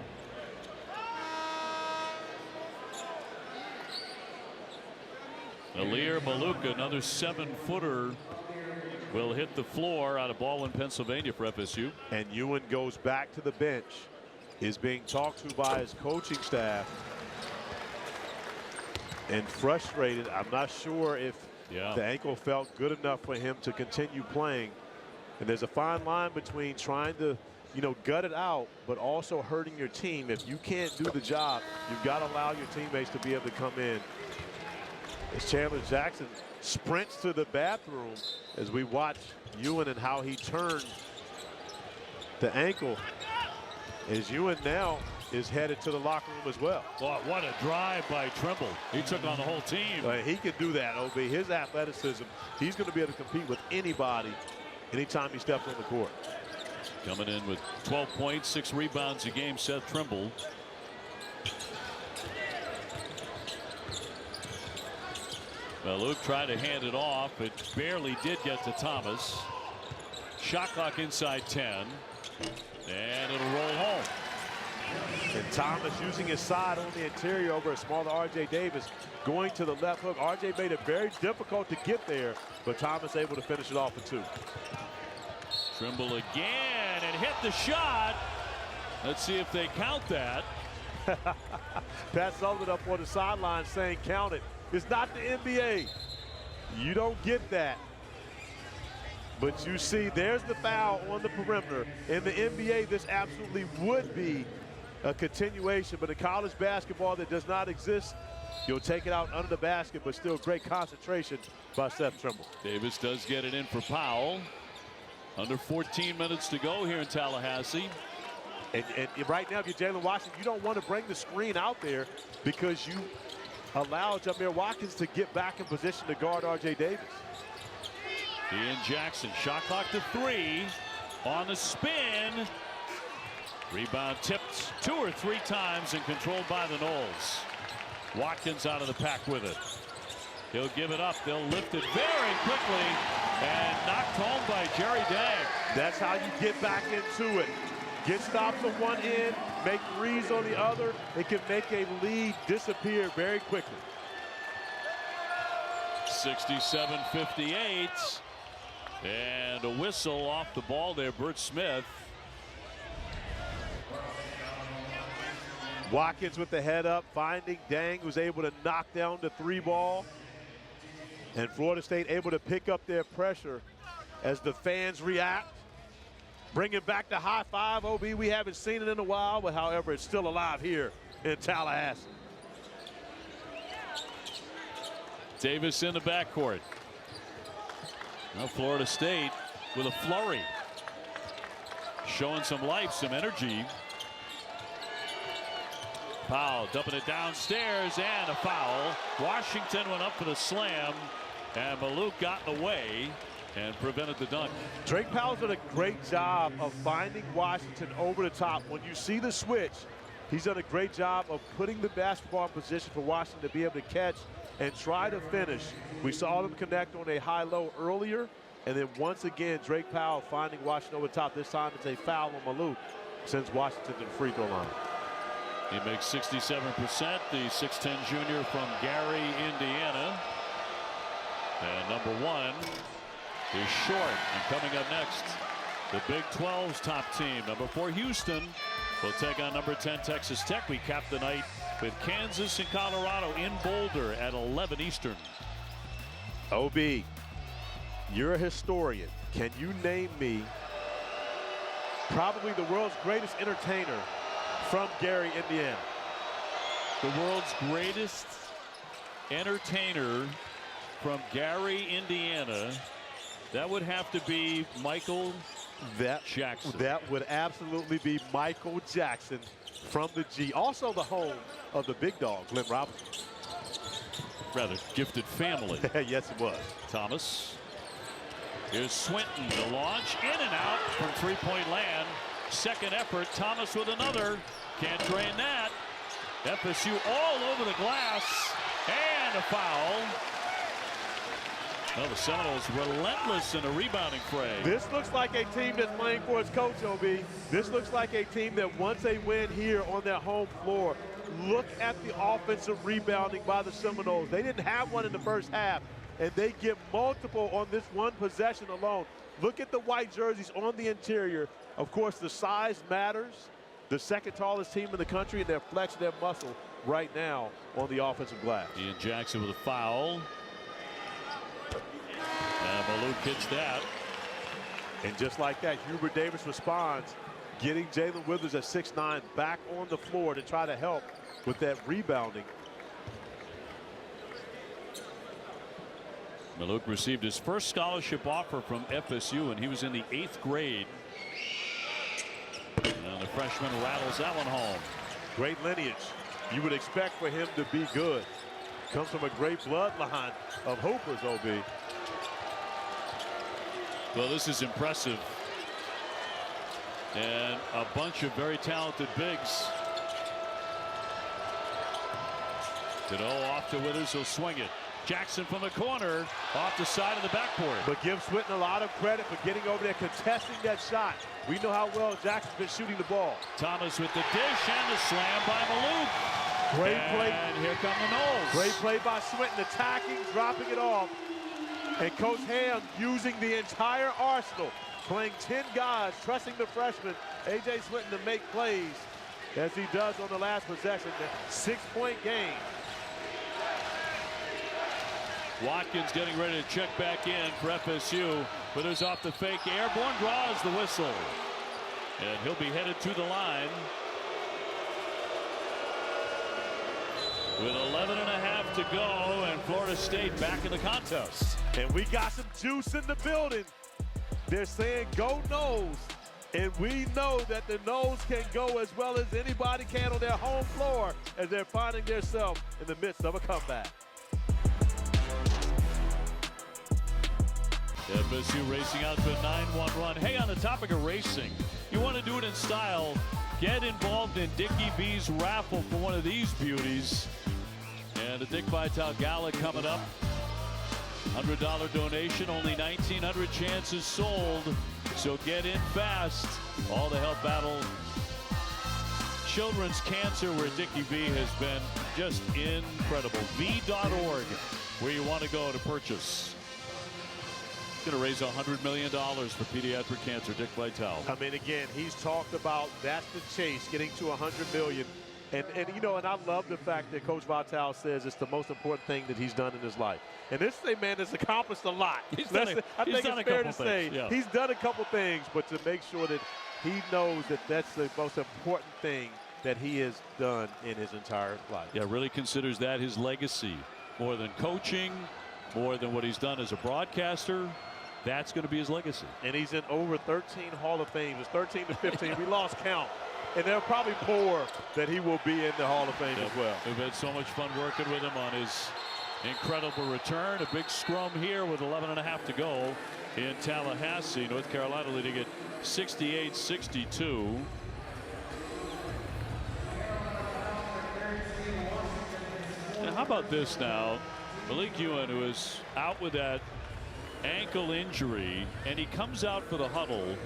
Speaker 1: Alir Maluka, another 7-footer, will hit the floor out of Baldwin, Pennsylvania for FSU.
Speaker 2: And Ewan goes back to the bench, is being talked to by his coaching staff, and frustrated. I'm not sure if the ankle felt good enough for him to continue playing. And there's a fine line between trying to, you know, gut it out, but also hurting your team. If you can't do the job, you've got to allow your teammates to be able to come in. As Chandler Jackson sprints to the bathroom as we watch Ewan and how he turned the ankle, as Ewan now is headed to the locker room as well.
Speaker 1: Boy, what a drive by Trimble. He took on the whole team.
Speaker 2: He can do that, OB. His athleticism, he's going to be able to compete with anybody anytime he steps on the court.
Speaker 1: Coming in with 12 points, 6 rebounds a game, Seth Trimble. Well, Luke tried to hand it off. It barely did get to Thomas. Shot clock inside 10. And it'll roll home.
Speaker 2: And Thomas using his side on the interior over a smaller R.J. Davis. Going to the left hook. R.J. made it very difficult to get there, but Thomas able to finish it off for 2.
Speaker 1: Trimble again and hit the shot. Let's see if they count that.
Speaker 2: Pat Sullivan up on the sideline saying, count it. It's not the NBA. You don't get that. But you see, there's the foul on the perimeter. In the NBA, this absolutely would be a continuation, but in college basketball that does not exist, you'll take it out under the basket, but still great concentration by Seth Trimble.
Speaker 1: Davis does get it in for Powell. Under 14 minutes to go here in Tallahassee.
Speaker 2: And right now, if you're Jalen Washington, you don't want to bring the screen out there because you allow Jameer Watkins to get back in position to guard R.J. Davis.
Speaker 1: Ian Jackson, shot clock to 3. On the spin. Rebound tipped 2 or 3 times and controlled by the Noles. Watkins out of the pack with it. He'll give it up. They'll lift it very quickly and knocked home by Jerry Dang.
Speaker 2: That's how you get back into it. Get stops on one end, make threes on the other. It can make a lead disappear very quickly.
Speaker 1: 67-58. And a whistle off the ball there, Bert Smith.
Speaker 2: Watkins with the head up, finding Dang, was able to knock down the 3 ball. And Florida State able to pick up their pressure as the fans react. Bringing back the high five, OB. We haven't seen it in a while, but however, it's still alive here in Tallahassee.
Speaker 1: Davis in the backcourt. Now Florida State with a flurry. Showing some life, some energy. Powell dumping it downstairs and a foul. Washington went up for the slam and Maluk got in the way and prevented the dunk.
Speaker 2: Drake Powell's done a great job of finding Washington over the top. When you see the switch, he's done a great job of putting the basketball in position for Washington to be able to catch and try to finish. We saw them connect on a high-low earlier, and then once again, Drake Powell finding Washington over the top. This time it's a foul on Maluk, sends Washington to the free throw line.
Speaker 1: He makes 67%, the 6'10 junior from Gary, Indiana. And number 1 is short. And coming up next, the Big 12's top team. Number 4, Houston, will take on number 10, Texas Tech. We cap the night with Kansas and Colorado in Boulder at 11 Eastern.
Speaker 2: OB, you're a historian. Can you name me probably the world's greatest entertainer from Gary, Indiana?
Speaker 1: The world's greatest entertainer from Gary, Indiana. That would have to be Michael Jackson.
Speaker 2: That would absolutely be Michael Jackson from the G. Also the home of the big dog, Glenn Robinson.
Speaker 1: Rather gifted family.
Speaker 2: Yes, it was.
Speaker 1: Thomas. Here's Swinton to launch in and out from three-point land. Second effort. Thomas with another. Can't drain that. FSU all over the glass. And a foul. Well, the Seminoles relentless in a rebounding fray.
Speaker 2: This looks like a team that's playing for its coach, OB. This looks like a team that once they win here on their home floor, look at the offensive rebounding by the Seminoles. They didn't have one in the first half, and they get multiple on this one possession alone. Look at the white jerseys on the interior. Of course, the size matters. The second tallest team in the country, and they're flexing their muscle right now on the offensive glass.
Speaker 1: Ian Jackson with a foul. And Maluk hits that.
Speaker 2: And just like that, Hubert Davis responds, getting Jalen Withers at 6'9" back on the floor to try to help with that rebounding.
Speaker 1: Maluk received his first scholarship offer from FSU, and he was in the 8th grade. And the freshman rattles that one home.
Speaker 2: Great lineage. You would expect for him to be good. Comes from a great bloodline of Hoopers, OB.
Speaker 1: Well, this is impressive. And a bunch of very talented bigs. Dedeaux off to Withers, he'll swing it. Jackson from the corner, off the side of the backboard.
Speaker 2: But give Swinton a lot of credit for getting over there, contesting that shot. We know how well Jackson's been shooting the ball.
Speaker 1: Thomas with the dish and the slam by Maluk.
Speaker 2: Great play.
Speaker 1: And here come the Noles.
Speaker 2: Great play by Swinton, attacking, dropping it off. And Coach Ham using the entire arsenal, playing 10 guys, trusting the freshman, A.J. Swinton, to make plays. as he does on the last possession. The 6-point game.
Speaker 1: Watkins getting ready to check back in for FSU. Withers off the fake. Airborne draws the whistle. And he'll be headed to the line. With 11.5 to go, and Florida State back in the contest.
Speaker 2: And we got some juice in the building. They're saying go Noles. And we know that the Noles can go as well as anybody can on their home floor as they're finding themselves in the midst of a comeback.
Speaker 1: FSU racing out to a 9-1 run. Hey, on the topic of racing, you want to do it in style, get involved in Dickie V's raffle for one of these beauties. And the Dick Vitale Gala coming up. $100 donation, only 1,900 chances sold. So get in fast. All to help battle children's cancer, where Dickie V has been just incredible. V.org, where you want to go to purchase. Going to raise $100 million for pediatric cancer. Dick Vitale.
Speaker 2: I mean, again, he's talked about that's the chase, getting to $100 million. And you know, and I love the fact that Coach Vitale says it's the most important thing that he's done in his life. And this is a man that's accomplished a lot. I think it's fair to say he's done a couple things, but to make sure that he knows that that's the most important thing that he has done in his entire life.
Speaker 1: Yeah, really considers that his legacy. More than coaching, more than what he's done as a broadcaster. That's going to be his legacy.
Speaker 2: And he's in over 13 Hall of Fame. It's 13 to 15. We lost count. And there are probably more that he will be in the Hall of Fame as well.
Speaker 1: We've had so much fun working with him on his incredible return. A big scrum here with 11.5 to go in Tallahassee. North Carolina leading it 68-62. And how about this now? Malik Ewan, who is out with that ankle injury, and he comes out for the huddle.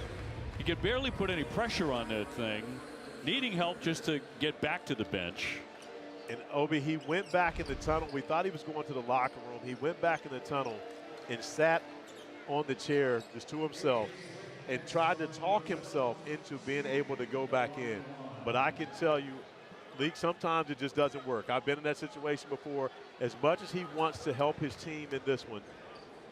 Speaker 1: He could barely put any pressure on that thing, needing help just to get back to the bench.
Speaker 2: And Obi, he went back in the tunnel. We thought he was going to the locker room. He went back in the tunnel and sat on the chair just to himself and tried to talk himself into being able to go back in. But I can tell you, Leak, sometimes it just doesn't work. I've been in that situation before. As much as he wants to help his team in this one,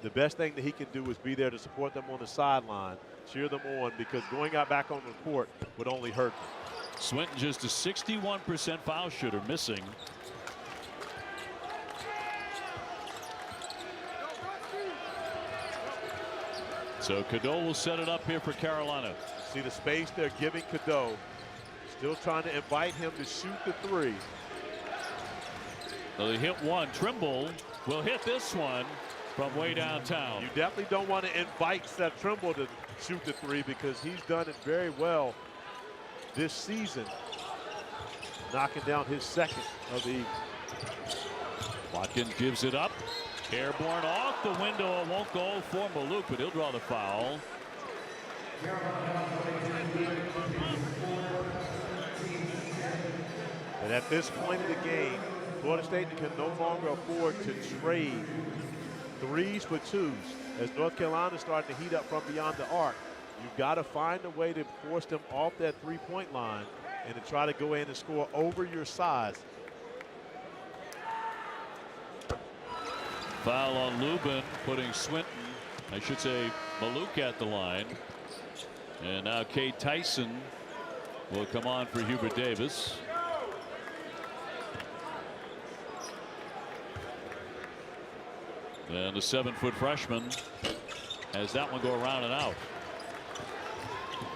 Speaker 2: the best thing that he can do is be there to support them on the sideline, cheer them on, because going out back on the court would only hurt them.
Speaker 1: Swinton just a 61% foul shooter, missing. So Cadeau will set it up here for Carolina.
Speaker 2: See the space they're giving Cadeau. Still trying to invite him to shoot the three.
Speaker 1: So they hit one. Trimble will hit this one from way downtown.
Speaker 2: You definitely don't want to invite Seth Trimble to shoot the three, because he's done it very well this season, knocking down his second of the evening.
Speaker 1: Watkins gives it up. Airborne off the window. It won't go for Maluk, but he'll draw the foul.
Speaker 2: And at this point in the game, Florida State can no longer afford to trade threes for twos. As North Carolina is starting to heat up from beyond the arc, you've got to find a way to force them off that three-point line and to try to go in and score over your size.
Speaker 1: Foul on Lubin, putting Swinton, I should say Maluk, at the line. And now Kate Tyson will come on for Hubert Davis. And the 7-foot freshman has that one go around and out.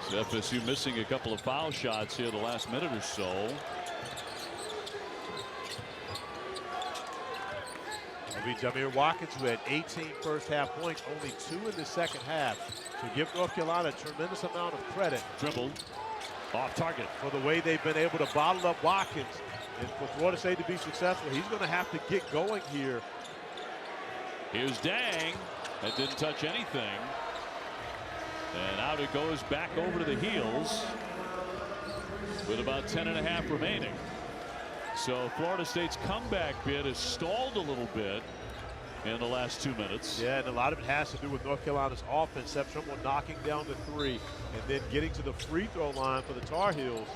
Speaker 1: So FSU missing a couple of foul shots here the last minute or so.
Speaker 2: Jamir Watkins, who had 18 first-half points, only 2 in the second half. To give North Carolina a tremendous amount of credit.
Speaker 1: Dribble off target.
Speaker 2: For the way they've been able to bottle up Watkins. And for Florida State to be successful, he's going to have to get going here.
Speaker 1: Here's Dang. That didn't touch anything. And out it goes back over to the heels with about 10.5 remaining. So Florida State's comeback bid has stalled a little bit in the last 2 minutes.
Speaker 2: Yeah, and a lot of it has to do with North Carolina's offense. Seth Trimble knocking down the three and then getting to the free throw line for the Tar Heels.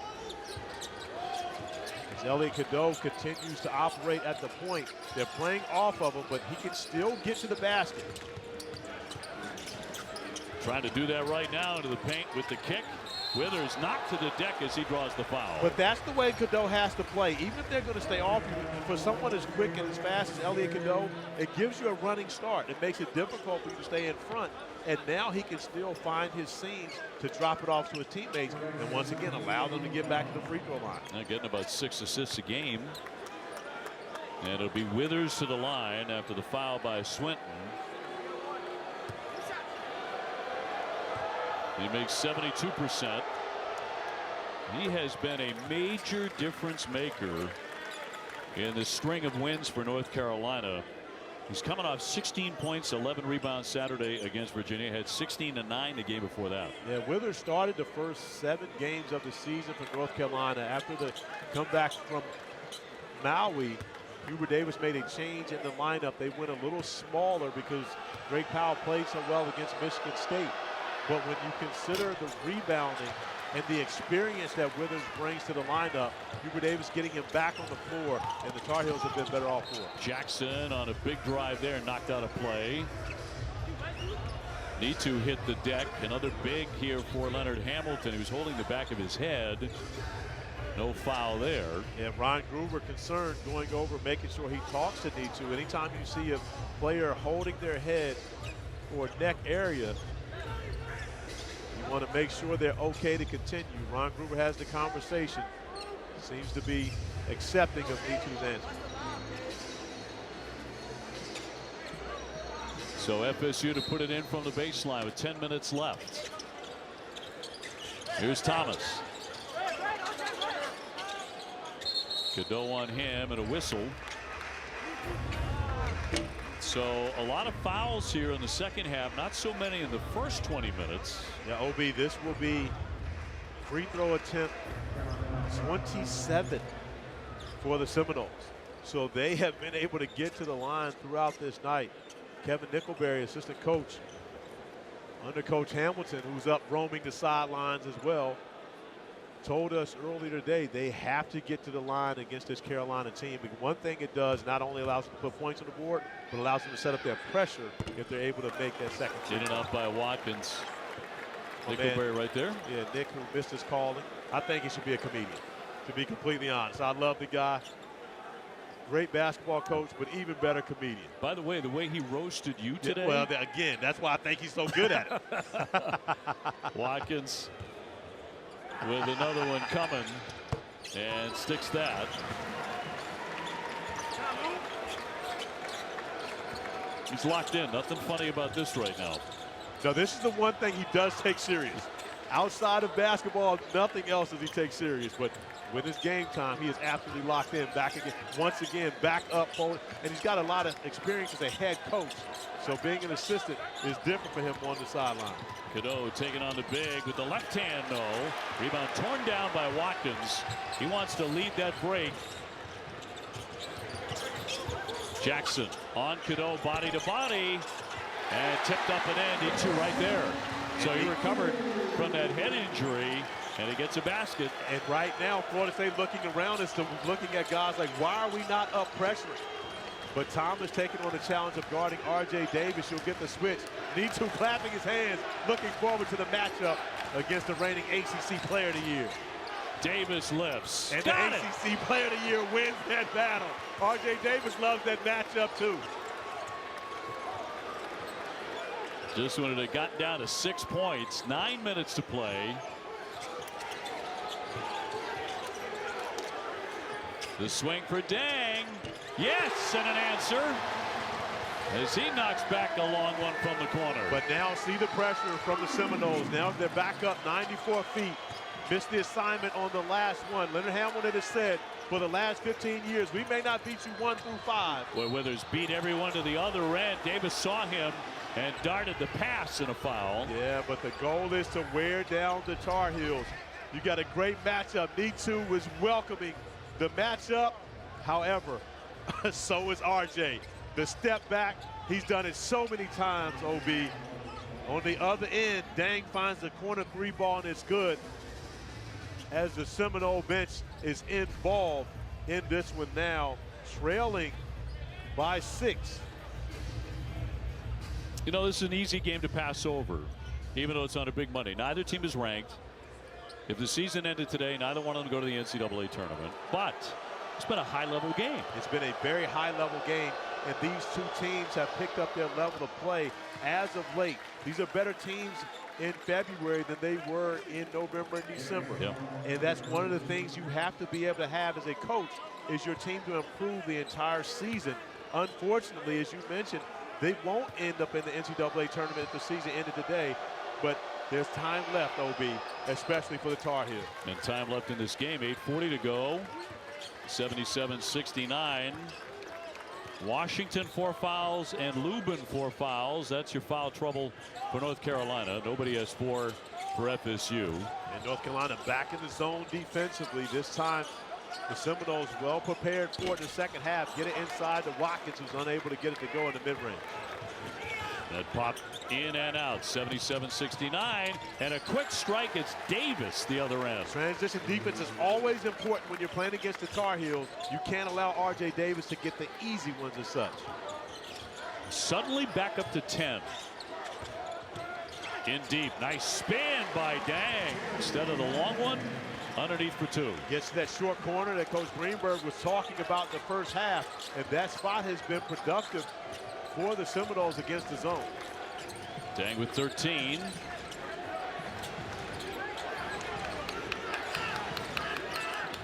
Speaker 2: as Elliot Cadeau continues to operate at the point. They're playing off of him, but he can still get to the basket.
Speaker 1: Trying to do that right now into the paint with the kick. Withers knocked to the deck as he draws the foul.
Speaker 2: But that's the way Cadeau has to play. Even if they're going to stay off you, for someone as quick and as fast as Elliot Cadeau, it gives you a running start. It makes it difficult for you to stay in front. And now he can still find his seams to drop it off to his teammates. And once again, allow them to get back to the free throw line.
Speaker 1: Now getting about 6 assists a game. And it'll be Withers to the line after the foul by Swinton. He makes 72%. He has been a major difference maker in the string of wins for North Carolina. He's coming off 16 points, 11 rebounds Saturday against Virginia. Had 16 and 9 the game before that.
Speaker 2: Yeah, Withers started the first 7 games of the season for North Carolina. After the comeback from Maui, Hubert Davis made a change in the lineup. They went a little smaller because Drake Powell played so well against Michigan State. But when you consider the rebounding and the experience that Withers brings to the lineup, Hubert Davis getting him back on the floor, and the Tar Heels have been better off for it.
Speaker 1: Jackson on a big drive there, knocked out a play. Need to hit the deck. Another big here for Leonard Hamilton. He was holding the back of his head. No foul there.
Speaker 2: And Ron Gruber concerned going over, making sure he talks to Nitu. Anytime you see a player holding their head or neck area, you want to make sure they're okay to continue. Ron Gruber has the conversation. Seems to be accepting of Nitu's answer.
Speaker 1: So FSU to put it in from the baseline with 10 minutes left. Here's Thomas. Cadeau on him and a whistle. So a lot of fouls here in the second half. Not so many in the first 20 minutes.
Speaker 2: Yeah, OB, this will be free throw attempt 27 for the Seminoles. So they have been able to get to the line throughout this night. Kevin Nickelberry, assistant coach, under Coach Hamilton, who's up roaming the sidelines as well, told us earlier today they have to get to the line against this Carolina team. Because one thing it does, not only allows them to put points on the board, but allows them to set up their pressure if they're able to make that second.
Speaker 1: In and out by Watkins. Nickelberry right there.
Speaker 2: Yeah, Nick, who missed his calling. I think he should be a comedian, to be completely honest. I love the guy. Great basketball coach, but even better comedian.
Speaker 1: By the way he roasted you today.
Speaker 2: Yeah, well, again, that's why I think he's so good at it.
Speaker 1: Watkins with another one coming and sticks that. He's locked in. Nothing funny about this right now.
Speaker 2: No, this is the one thing he does take serious. Outside of basketball, nothing else does he take serious. But when it's game time, he is absolutely locked in. Back again, once again, back up, forward. And he's got a lot of experience as a head coach. So being an assistant is different for him on the sideline.
Speaker 1: Cadeau taking on the big with the left hand, no. Rebound torn down by Watkins. He wants to lead that break. Jackson on Cadeau, body to body. And tipped up and in, Nitu right there. So he recovered from that head injury, and he gets a basket.
Speaker 2: And right now, Florida State looking around as to looking at guys like, why are we not up pressuring? But Thomas taking on the challenge of guarding R.J. Davis. You'll get the switch. Nitu clapping his hands, looking forward to the matchup against the reigning ACC Player of the Year.
Speaker 1: Davis lifts.
Speaker 2: And the ACC Player of the Year wins that battle. R.J. Davis loves that matchup, too.
Speaker 1: Just when it had gotten down to 6 points, 9 minutes to play. The swing for Dang. Yes, and an answer as he knocks back a long one from the corner.
Speaker 2: But now see the pressure from the Seminoles. Now they're back up 94 feet. Missed the assignment on the last one. Leonard Hamilton has said for the last 15 years, we may not beat you 1 through 5.
Speaker 1: Well, Withers beat everyone to the other end. Davis saw him and darted the pass in a foul.
Speaker 2: Yeah, but the goal is to wear down the Tar Heels. You got a great matchup. Nitu was welcoming the matchup. However, so is RJ. The step back, he's done it so many times, OB. On the other end, Dang finds the corner 3 ball and it's good. As the Seminole bench is involved in this one now, trailing by 6.
Speaker 1: You know, this is an easy game to pass over, even though it's on a big Monday. Neither team is ranked. If the season ended today, neither one of them go to the NCAA tournament. But it's been a high-level game.
Speaker 2: It's been a very high-level game, and these two teams have picked up their level of play as of late. These are better teams in February than they were in November and December.
Speaker 1: Yep.
Speaker 2: And that's one of the things you have to be able to have as a coach, is your team to improve the entire season. Unfortunately, as you mentioned, they won't end up in the NCAA tournament if the season ended today, but there's time left, OB, especially for the Tar Heels.
Speaker 1: And time left in this game, 8:40 to go, 77-69. Washington 4 fouls and Lubin 4 fouls. That's your foul trouble for North Carolina. Nobody has 4 for FSU.
Speaker 2: And North Carolina back in the zone defensively. This time the Seminoles well prepared for it in the second half. Get it inside to Watkins, who's unable to get it to go in the mid-range.
Speaker 1: That popped in and out, 77-69, and a quick strike. It's Davis the other end.
Speaker 2: Transition defense is always important when you're playing against the Tar Heels. You can't allow R.J. Davis to get the easy ones as such.
Speaker 1: Suddenly back up to 10. In deep, nice spin by Dang. Instead of the long one, underneath for 2.
Speaker 2: Gets to that short corner that Coach Greenberg was talking about in the first half, and that spot has been productive for the Seminoles against the zone.
Speaker 1: Dang with 13.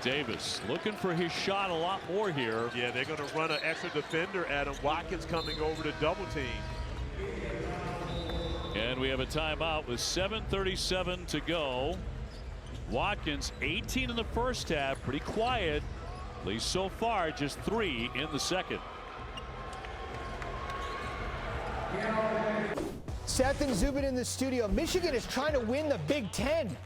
Speaker 1: Davis looking for his shot a lot more here.
Speaker 2: Yeah, they're going to run an extra defender at him. Watkins coming over to double team.
Speaker 1: And we have a timeout with 7:37 to go. Watkins 18 in the first half, pretty quiet, at least so far, just 3 in the second.
Speaker 3: Seth and Zubin in the studio. Michigan is trying to win the Big Ten.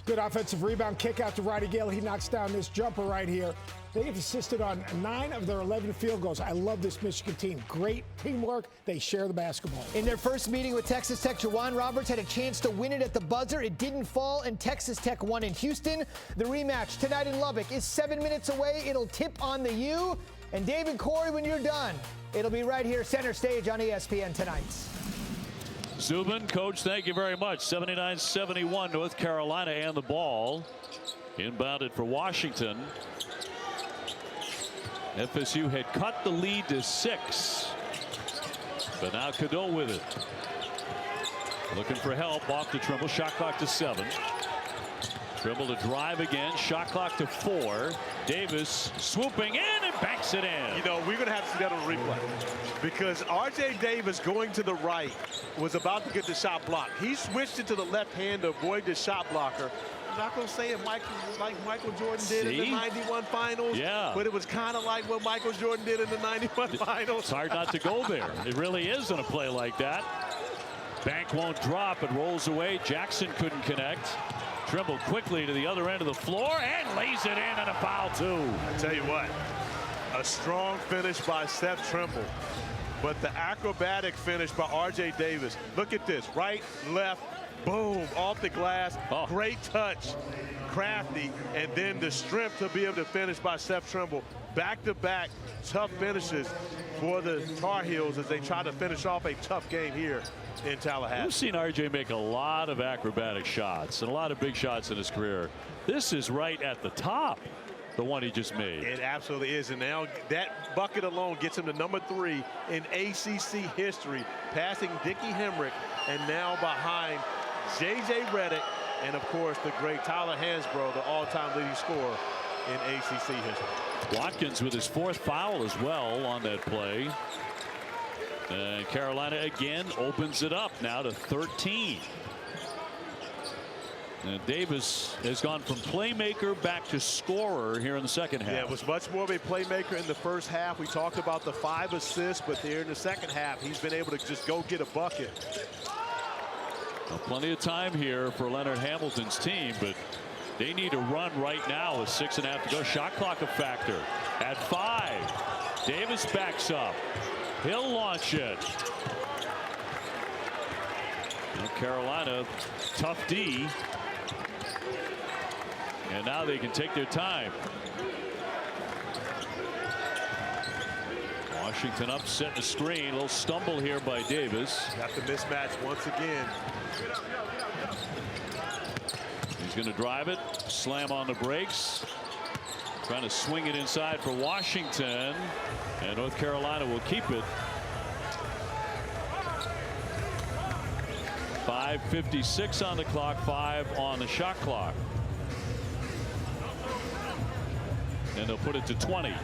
Speaker 4: Good offensive rebound kick out to Roddy Gale. He knocks down this jumper right here. They've assisted on 9 of their 11 field goals. I love this Michigan team. Great teamwork. They share the basketball.
Speaker 3: In their first meeting with Texas Tech, Jawan Roberts had a chance to win it at the buzzer. It didn't fall, and Texas Tech won in Houston. The rematch tonight in Lubbock is 7 minutes away. It'll tip on the U. And David Corey, when you're done, it'll be right here center stage on ESPN tonight.
Speaker 1: Zubin, coach, thank you very much. 79-71, North Carolina and the ball. Inbounded for Washington. FSU had cut the lead to 6. But now Cadeau with it. Looking for help off to Trimble. Shot clock to 7. Trimble to drive again. Shot clock to 4. Davis swooping in and banks it in.
Speaker 2: You know, we're going to have to see that on replay, because R.J. Davis going to the right was about to get the shot blocked. He switched it to the left hand to avoid the shot blocker. I'm not going to say it like Michael Jordan did in the 91 finals, but it was kind of like what Michael Jordan did in the 91 finals.
Speaker 1: It's hard not to go there. It really is in a play like that. Bank won't drop. It rolls away. Jackson couldn't connect. Trimble quickly to the other end of the floor and lays it in, and a foul too.
Speaker 2: I tell you what, a strong finish by Seth Trimble, but the acrobatic finish by R.J. Davis. Look at this, right, left, boom, off the glass. Great touch, crafty, and then the strength to be able to finish by Seth Trimble. Back-to-back tough finishes for the Tar Heels as they try to finish off a tough game here in Tallahassee.
Speaker 1: We've seen RJ make a lot of acrobatic shots and a lot of big shots in his career. This is right at the top, the one he just made.
Speaker 2: It absolutely is, and now that bucket alone gets him to number 3 in ACC history, passing Dickie Hemrick, and now behind J.J. Redick, and of course the great Tyler Hansbrough, the all-time leading scorer in ACC history.
Speaker 1: Watkins with his 4th foul as well on that play. And Carolina again opens it up now to 13. And Davis has gone from playmaker back to scorer here in the second half.
Speaker 2: Yeah, it was much more of a playmaker in the first half. We talked about the 5 assists, but there in the second half, he's been able to just go get a bucket.
Speaker 1: Well, plenty of time here for Leonard Hamilton's team, but they need a run right now with 6.5 to go. Shot clock a factor at 5. Davis backs up. He'll launch it. And Carolina, tough D. And now they can take their time. Washington up, setting a screen. A little stumble here by Davis.
Speaker 2: Got the mismatch once again.
Speaker 1: He's going to drive it, slam on the brakes. Trying to swing it inside for Washington. And North Carolina will keep it. 5:56 on the clock, 5 on the shot clock. And they'll put it to 20.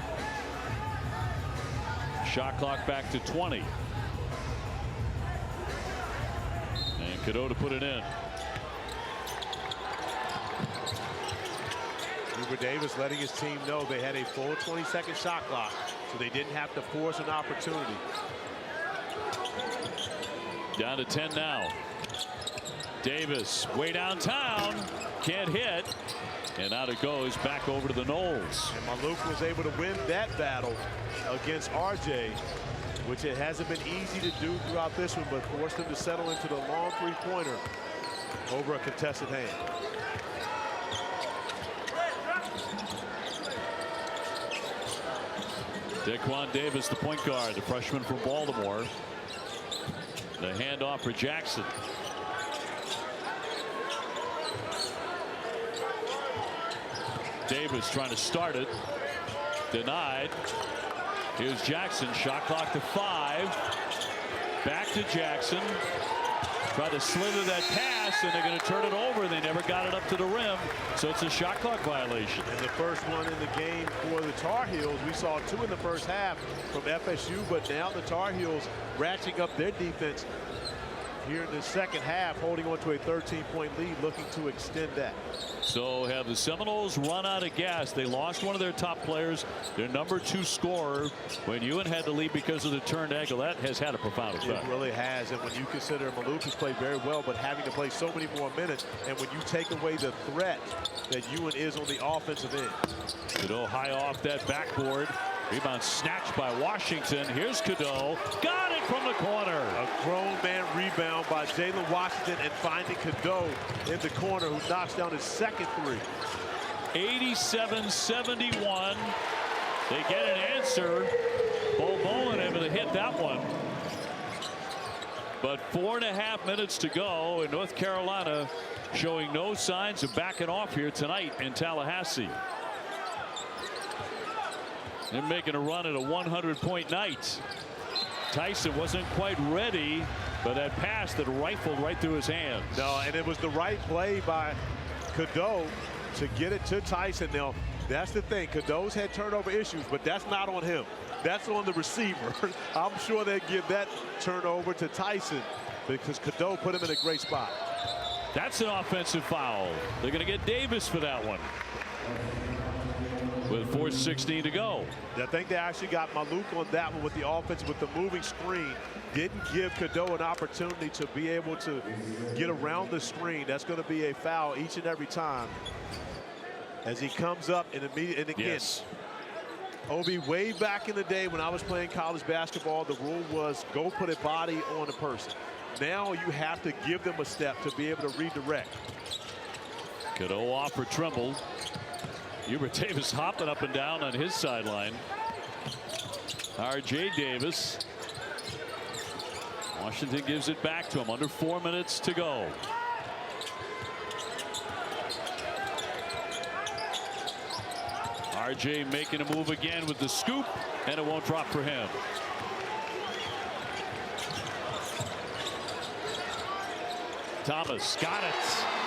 Speaker 1: Shot clock back to 20. And Cadeau to put it in.
Speaker 2: Hubert Davis letting his team know they had a full 20-second shot clock, so they didn't have to force an opportunity.
Speaker 1: Down to 10 now. Davis way downtown, can't hit, and out it goes back over to the Noles.
Speaker 2: And Maluk was able to win that battle against RJ, which it hasn't been easy to do throughout this one, but forced him to settle into the long three-pointer over a contested hand.
Speaker 1: Daquan Davis, the point guard, the freshman from Baltimore. The handoff for Jackson. Davis trying to start it. Denied. Here's Jackson. Shot clock to 5. Back to Jackson. Try to slither that pass, and they're going to turn it over. They never got it up to the rim, so it's a shot clock violation.
Speaker 2: And the first one in the game for the Tar Heels. We saw 2 in the first half from FSU, but now the Tar Heels ratcheting up their defense here in the second half, holding on to a 13-point lead, looking to extend that.
Speaker 1: So have the Seminoles run out of gas. They lost one of their top players, their number 2 scorer, when Ewan had to leave because of the turned ankle. That has had a profound effect.
Speaker 2: It really has. And when you consider Maluk has played very well, but having to play so many more minutes, and when you take away the threat that Ewan is on the offensive end.
Speaker 1: Cadeau high off that backboard. Rebound snatched by Washington. Here's Cadeau. Got it from the corner.
Speaker 2: A grown man rebound by Jalen Washington and finding Cadeau in the corner, who knocks down his second three.
Speaker 1: 87-71. They get an answer. Bo Bowen able to hit that one. But 4.5 minutes to go, and North Carolina showing no signs of backing off here tonight in Tallahassee. They're making a run at a 100-point night. Tyson wasn't quite ready, but that pass that rifled right through his hands.
Speaker 2: No, and it was the right play by Cadeau to get it to Tyson. Now, that's the thing. Cadeau's had turnover issues, but that's not on him. That's on the receiver. I'm sure they'll give that turnover to Tyson because Cadeau put him in a great spot.
Speaker 1: That's an offensive foul. They're going to get Davis for that one. With 4:16 to go.
Speaker 2: I think they actually got Maluk on that one with the offense, with the moving screen. Didn't give Cadeau an opportunity to be able to get around the screen. That's going to be a foul each and every time as he comes up and immediately. And again,
Speaker 1: yes.
Speaker 2: Obi, way back in the day when I was playing college basketball, the rule was go put a body on a person. Now you have to give them a step to be able to redirect.
Speaker 1: Cadeau off for Trimble. Hubert Davis hopping up and down on his sideline. R.J. Davis. Washington gives it back to him. Under 4 minutes to go. R.J. making a move again with the scoop, and it won't drop for him. Thomas got it.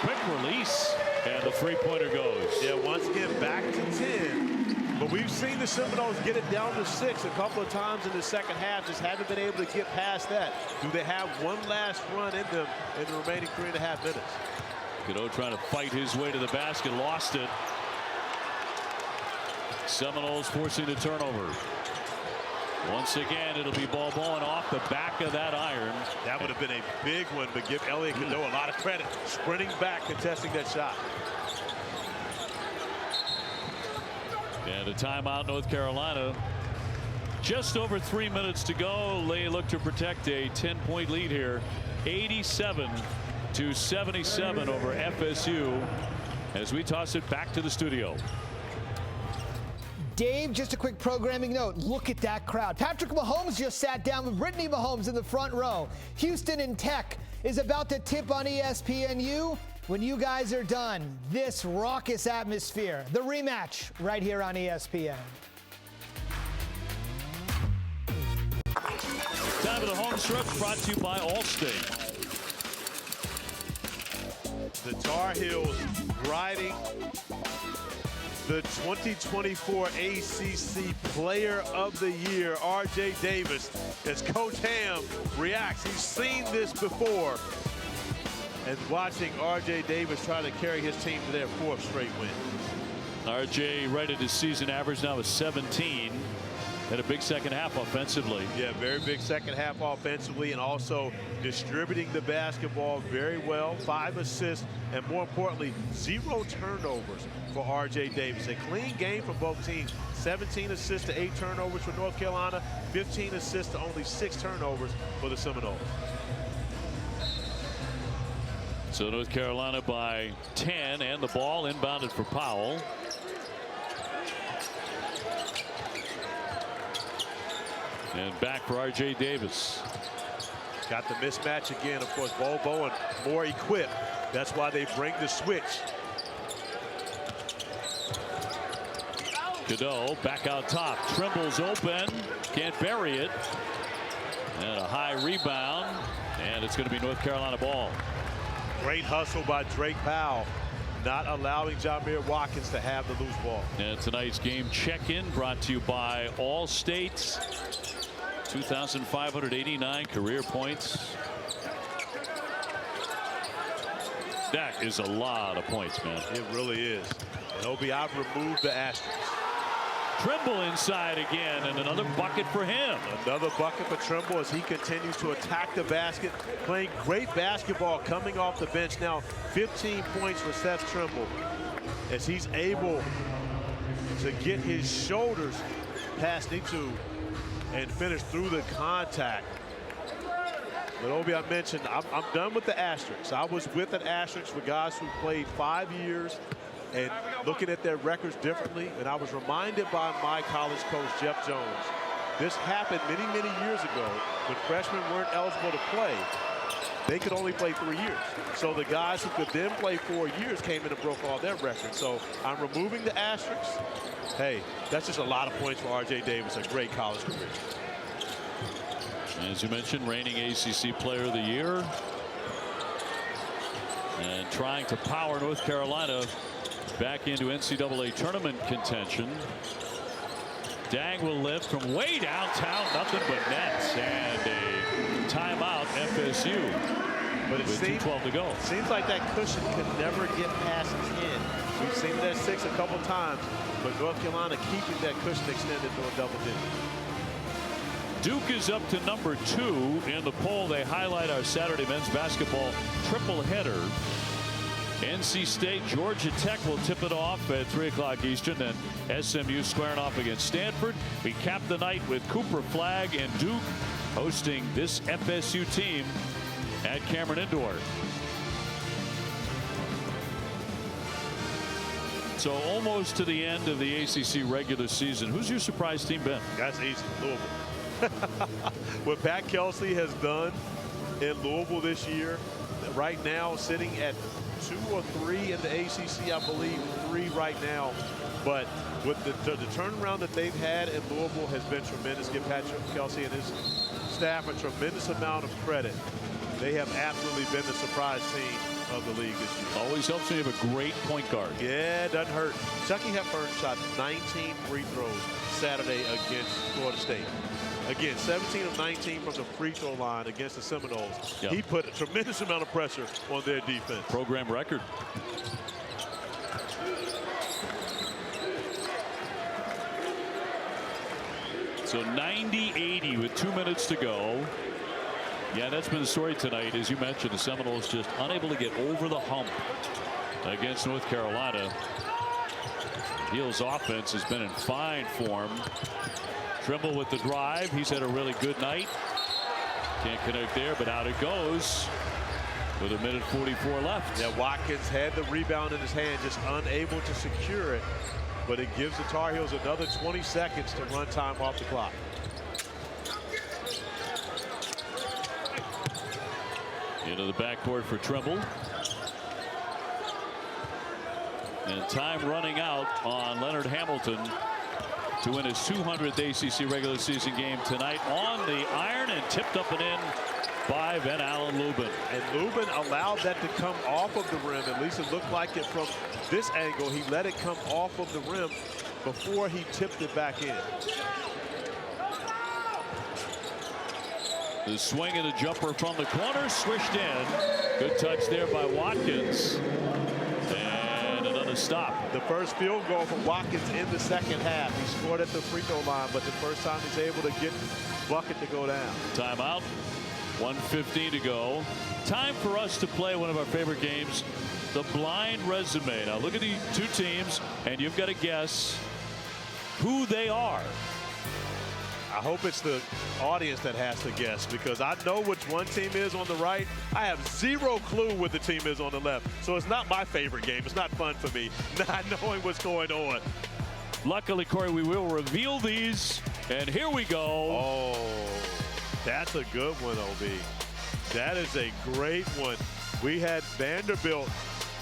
Speaker 1: Quick release. And the three-pointer goes.
Speaker 2: Yeah, once again, back to 10. But we've seen the Seminoles get it down to 6 a couple of times in the second half. Just haven't been able to get past that. Do they have one last run in them in the remaining 3.5 minutes?
Speaker 1: Cadeau trying to fight his way to the basket. Lost it. Seminoles forcing the turnover. Once again, it'll be Bo Bowen off the back of that iron.
Speaker 2: That would have been a big one, but give Elliot Cadeau a lot of credit. Sprinting back, contesting that shot.
Speaker 1: And a timeout, North Carolina. Just over 3 minutes to go. They look to protect a 10-point lead here. 87-77 over FSU as we toss it back to the studio.
Speaker 3: Dave, just a quick programming note. Look at that crowd. Patrick Mahomes just sat down with Brittany Mahomes in the front row. Houston and Tech is about to tip on ESPNU. When you guys are done, this raucous atmosphere, the rematch right here on ESPN.
Speaker 1: Time for the home stretch, brought to you by Allstate.
Speaker 2: The Tar Heels riding the 2024 ACC Player of the Year, R.J. Davis, as Coach Ham reacts. He's seen this before. And watching R.J. Davis try to carry his team to their 4th straight win.
Speaker 1: R.J. right at his season average now is 17. Had a big second half offensively.
Speaker 2: Yeah, very big second half offensively, and also distributing the basketball very well. 5 assists, and more importantly, 0 turnovers for R.J. Davis. A clean game for both teams. 17 assists to 8 turnovers for North Carolina. 15 assists to only 6 turnovers for the Seminoles.
Speaker 1: So North Carolina by 10, and the ball inbounded for Powell. And back for R.J. Davis.
Speaker 2: Got the mismatch again. Of course, Bol Bowen more equipped. That's why they bring the switch.
Speaker 1: Cadeau back out top. Trimble's open. Can't bury it. And a high rebound. And it's going to be North Carolina ball.
Speaker 2: Great hustle by Drake Powell, not allowing Jamir Watkins to have the loose ball.
Speaker 1: And tonight's game check-in brought to you by Allstate. 2,589 career points. That is a lot of points, man.
Speaker 2: It really is. And Obi, I've removed the asterisk.
Speaker 1: Trimble inside again, and another bucket for him.
Speaker 2: Another bucket for Trimble as he continues to attack the basket, playing great basketball coming off the bench. Now 15 points for Seth Trimble as he's able to get his shoulders past Nitu and finish through the contact. But Obi, I mentioned, I'm done with the asterisks. I was with an asterisk for guys who played 5 years and looking at their records differently. And I was reminded by my college coach, Jeff Jones. This happened many, many years ago when freshmen weren't eligible to play. They could only play 3 years. So the guys who could then play 4 years came in and broke all their records. So I'm removing the asterisks. Hey, that's just a lot of points for R.J. Davis, a great college career.
Speaker 1: As you mentioned, reigning ACC Player of the Year. And trying to power North Carolina back into NCAA tournament contention. Dang will lift from way downtown, nothing but nets, and a timeout FSU.
Speaker 2: But it
Speaker 1: with 2:12 to go.
Speaker 2: Seems like that cushion could never get past 10. We've seen it at 6 a couple times, but North Carolina keeping that cushion extended to a double digit.
Speaker 1: Duke is up to number 2 in the poll. They highlight our Saturday men's basketball triple header. NC State, Georgia Tech will tip it off at 3 o'clock Eastern. Then SMU squaring off against Stanford. We cap the night with Cooper Flag and Duke hosting this FSU team at Cameron Indoor. So almost to the end of the ACC regular season. Who's your surprise team been?
Speaker 2: That's easy, Louisville. What Pat Kelsey has done in Louisville this year, right now sitting at 2 or 3 in the ACC, I believe 3 right now. But with the turnaround that they've had in Louisville has been tremendous. Give Pat Kelsey and his staff a tremendous amount of credit. They have absolutely been the surprise team of the league this year.
Speaker 1: Always helps when you have a great point guard.
Speaker 2: Yeah, it doesn't hurt. Chucky Hepburn shot 19 free throws Saturday against Florida State. Again, 17 of 19 from the free throw line against the Seminoles.
Speaker 1: Yep.
Speaker 2: He put a tremendous amount of pressure on their defense.
Speaker 1: Program record. So 90-80 with 2 minutes to go. Yeah, that's been the story tonight. As you mentioned, the Seminoles just unable to get over the hump against North Carolina. Heels offense has been in fine form. Trimble with the drive. He's had a really good night. Can't connect there, but out it goes with 1:44 left.
Speaker 2: Yeah, Watkins had the rebound in his hand, just unable to secure it. but it gives the Tar Heels another 20 seconds to run time off the clock.
Speaker 1: Into the backcourt for Trimble. And time running out on Leonard Hamilton to win his 200th ACC regular season game tonight on the iron, and tipped up and in by Van Allen Lubin.
Speaker 2: And Lubin allowed that to come off of the rim. At least it looked like it from this angle. He let it come off of the rim before he tipped it back in.
Speaker 1: The swing and a jumper from the corner, swished in. Good touch there by Watkins. And another stop.
Speaker 2: The first field goal for Watkins in the second half. He scored at the free throw line, but the first time he's able to get bucket to go down.
Speaker 1: Timeout. 1:15 to go. Time for us to play one of our favorite games, the blind resume. Now look at the two teams, and you've got to guess who they are.
Speaker 2: I hope it's the audience that has to guess, because I know which one team is on the right. I have zero clue what the team is on the left. So it's not my favorite game. It's not fun for me not knowing what's going on.
Speaker 1: Luckily, Corey, we will reveal these. And here we go.
Speaker 2: Oh, that's a good one, OB. That is a great one. We had Vanderbilt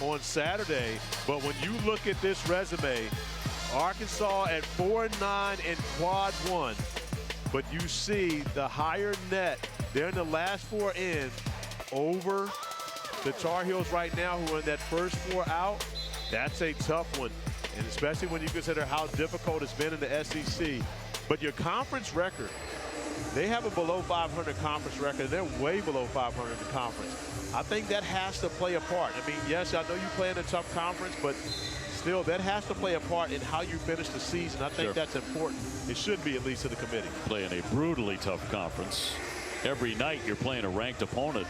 Speaker 2: on Saturday, but when you look at this resume, Arkansas at 4-9 in quad one. But you see the higher net. They're in the last four in over the Tar Heels right now, who are in that first four out. That's a tough one, and especially when you consider how difficult it's been in the SEC. But your conference record, they have a below 500 conference record. They're way below 500 in the conference. I think that has to play a part. I mean, yes, I know you play in a tough conference, but still, that has to play a part in how you finish the season. I think that's important. It should be, at least to the committee.
Speaker 1: Playing a brutally tough conference. Every night you're playing a ranked opponent,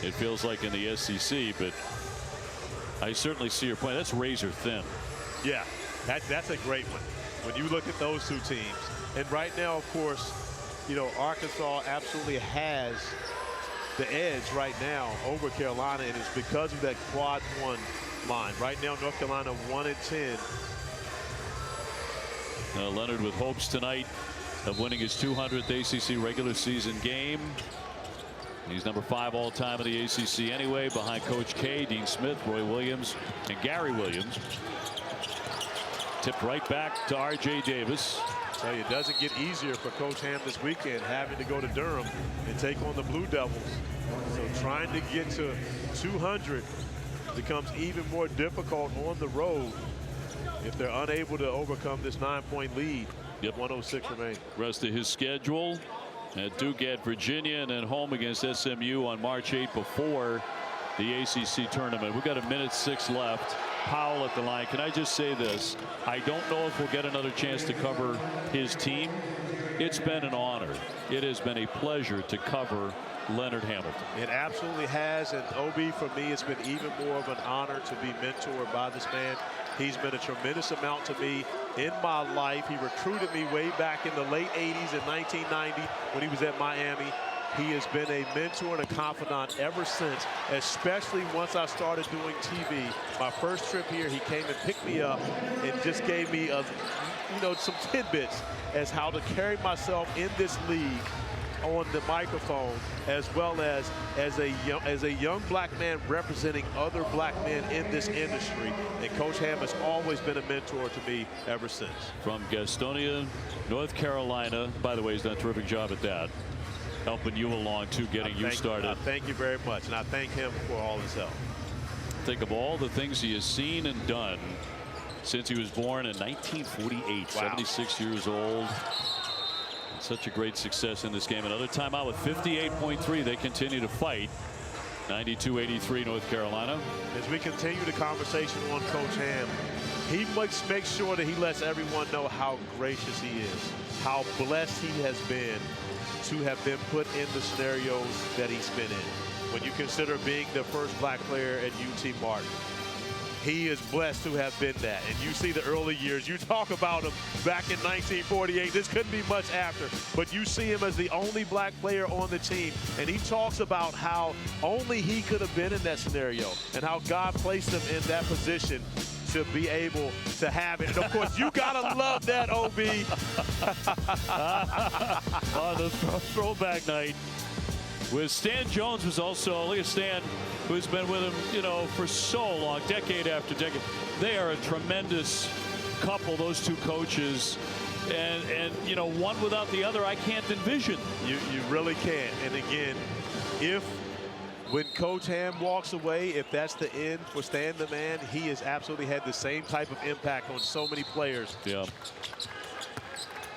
Speaker 1: it feels like, in the SEC, but I certainly see your point. That's razor thin.
Speaker 2: Yeah, that's a great one when you look at those two teams. And right now, of course, you know, Arkansas absolutely has the edge right now over Carolina, and it's because of that quad one line. Right now, North Carolina 1-10.
Speaker 1: Leonard with hopes tonight of winning his 200th ACC regular season game. He's number 5 all time in the ACC anyway, behind Coach K, Dean Smith, Roy Williams, and Gary Williams. Tipped right back to R.J. Davis.
Speaker 2: I tell you, it doesn't get easier for Coach Ham this weekend, having to go to Durham and take on the Blue Devils. So trying to get to 200 becomes even more difficult on the road if they're unable to overcome this 9-point lead. 106 remaining.
Speaker 1: Rest of his schedule at Duke at Virginia, and then home against SMU on March 8 before the ACC tournament. We've got 1:06 left. Powell at the line. Can I just say this? I don't know if we'll get another chance to cover his team. It's been an honor. It has been a pleasure to cover Leonard Hamilton.
Speaker 2: It absolutely has, and OB, for me, it's been even more of an honor to be mentored by this man. He's been a tremendous amount to me in my life. He recruited me way back in the late 80s in 1990 when he was at Miami. He has been a mentor and a confidant ever since, especially once I started doing TV. My first trip here, he came and picked me up and just gave me some tidbits as how to carry myself in this league on the microphone, as well as a young black man representing other black men in this industry. And Coach Ham has always been a mentor to me ever since.
Speaker 1: From Gastonia, North Carolina. By the way, he's done a terrific job at that, helping you along too, getting you started.
Speaker 2: Thank you very much, and I thank him for all his help.
Speaker 1: Think of all the things he has seen and done since he was born in 1948. Wow. 76 years old. Such a great success in this game. Another timeout with 58.3. They continue to fight. 92-83 North Carolina.
Speaker 2: As we continue the conversation on Coach Ham, he must make sure that he lets everyone know how gracious he is, how blessed he has been to have been put in the scenarios that he's been in. When you consider being the first black player at UT Martin, he is blessed to have been that. And you see the early years. You talk about him back in 1948. This couldn't be much after. But you see him as the only black player on the team. And he talks about how only he could have been in that scenario and how God placed him in that position to be able to have it. And of course, you gotta love that, OB.
Speaker 1: On the throwback night with Stan Jones was also, look at Stan, who's been with him, you know, for so long, decade after decade. They are a tremendous couple, those two coaches. And you know, one without the other, I can't envision.
Speaker 2: You really can't. And again, when Coach Ham walks away, if that's the end for Stan the Man, he has absolutely had the same type of impact on so many players.
Speaker 1: Yeah.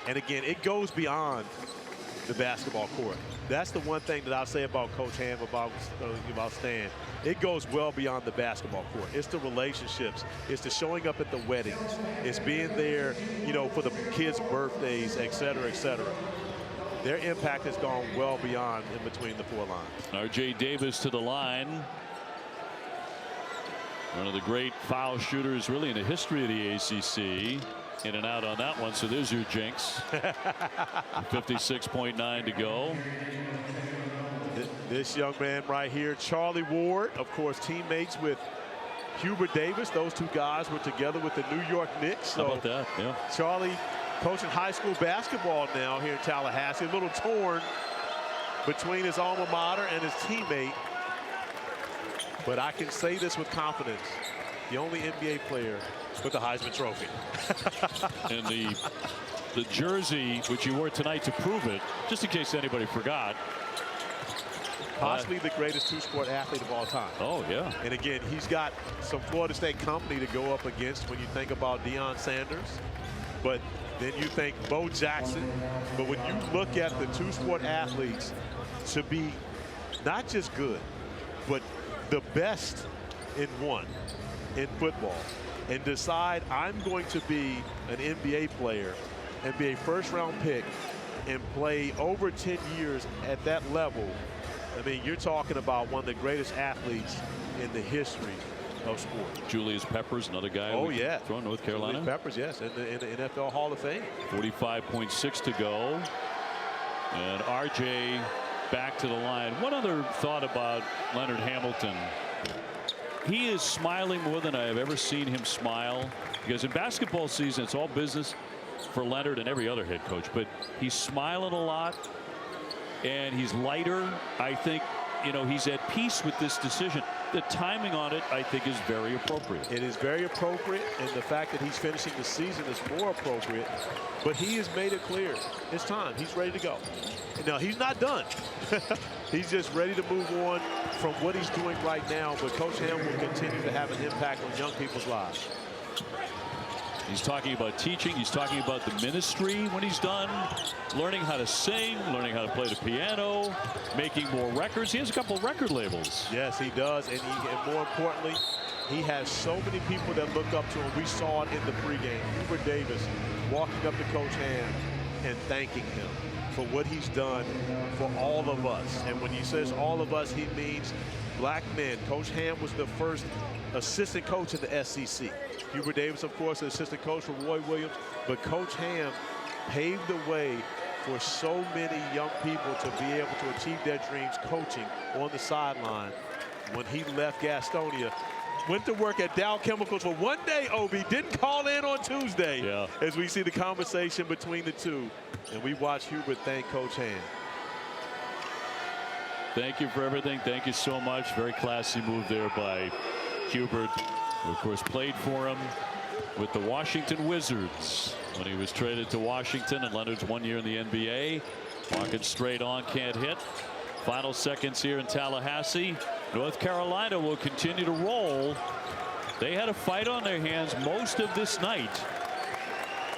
Speaker 2: And again, it goes beyond the basketball court. That's the one thing that I'll say about Coach Ham, about Stan. It goes well beyond the basketball court. It's the relationships. It's the showing up at the weddings. It's being there, you know, for the kids' birthdays, et cetera, et cetera. Their impact has gone well beyond in between the four lines.
Speaker 1: R.J. Davis to the line. One of the great foul shooters really in the history of the ACC. In and out on that one, so there's your jinx. 56.9 to go.
Speaker 2: This young man right here, Charlie Ward, of course, teammates with Hubert Davis. Those two guys were together with the New York Knicks. So
Speaker 1: how about that? Yeah.
Speaker 2: Charlie coaching high school basketball now here in Tallahassee. A little torn between his alma mater and his teammate. But I can say this with confidence. The only NBA player with the Heisman Trophy.
Speaker 1: And the jersey, which he wore tonight to prove it, just in case anybody forgot.
Speaker 2: Possibly the greatest two-sport athlete of all time.
Speaker 1: Oh, yeah.
Speaker 2: And again, he's got some Florida State company to go up against when you think about Deion Sanders. But then you think Bo Jackson. But when you look at the two-sport athletes to be not just good, but the best in one in football, and decide I'm going to be an NBA player and be a first-round pick and play over 10 years at that level, I mean, you're talking about one of the greatest athletes in the history of sport.
Speaker 1: Julius Peppers, another guy.
Speaker 2: Oh, yeah.
Speaker 1: From North Carolina.
Speaker 2: Julius Peppers, yes, in the NFL Hall of Fame.
Speaker 1: 45.6 to go. And RJ back to the line. One other thought about Leonard Hamilton. He is smiling more than I have ever seen him smile, because in basketball season, it's all business for Leonard and every other head coach, but he's smiling a lot and he's lighter. I think, you know, he's at peace with this decision. The timing on it, I think, is very appropriate.
Speaker 2: It is very appropriate, and the fact that he's finishing the season is more appropriate, but he has made it clear it's time. He's ready to go. Now, he's not done. He's just ready to move on from what he's doing right now, but Coach Ham will continue to have an impact on young people's lives.
Speaker 1: He's talking about teaching. He's talking about the ministry when he's done, learning how to sing, learning how to play the piano, making more records. He has a couple record labels.
Speaker 2: Yes, he does, and more importantly, he has so many people that look up to him. We saw it in the pregame. Hubert Davis walking up to Coach Ham and thanking him for what he's done for all of us. And when he says all of us, he means black men. Coach Ham was the first assistant coach in the SEC. Hubert Davis, of course, the assistant coach for Roy Williams. But Coach Ham paved the way for so many young people to be able to achieve their dreams coaching on the sideline. When he left Gastonia, went to work at Dow Chemicals for one day, Obi, didn't call in on Tuesday.
Speaker 1: Yeah. As
Speaker 2: we see the conversation between the two. And we watch Hubert thank Coach Ham.
Speaker 1: Thank you for everything. Thank you so much. Very classy move there by Hubert, who of course played for him with the Washington Wizards when he was traded to Washington, and Leonard's 1 year in the NBA. Walking straight on, can't hit. Final seconds here in Tallahassee. North Carolina will continue to roll. They had a fight on their hands most of this night,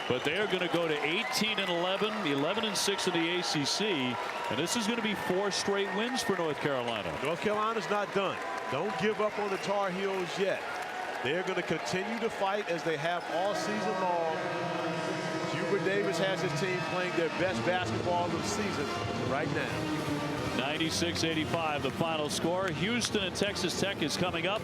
Speaker 1: but they are going to go to 18-11, 11-6 in the ACC, and this is going to be 4 straight wins for North Carolina.
Speaker 2: North Carolina's not done. Don't give up on the Tar Heels yet. They're going to continue to fight as they have all season long. Hubert Davis has his team playing their best basketball of the season right now.
Speaker 1: 96-85 the final score. Houston and Texas Tech is coming up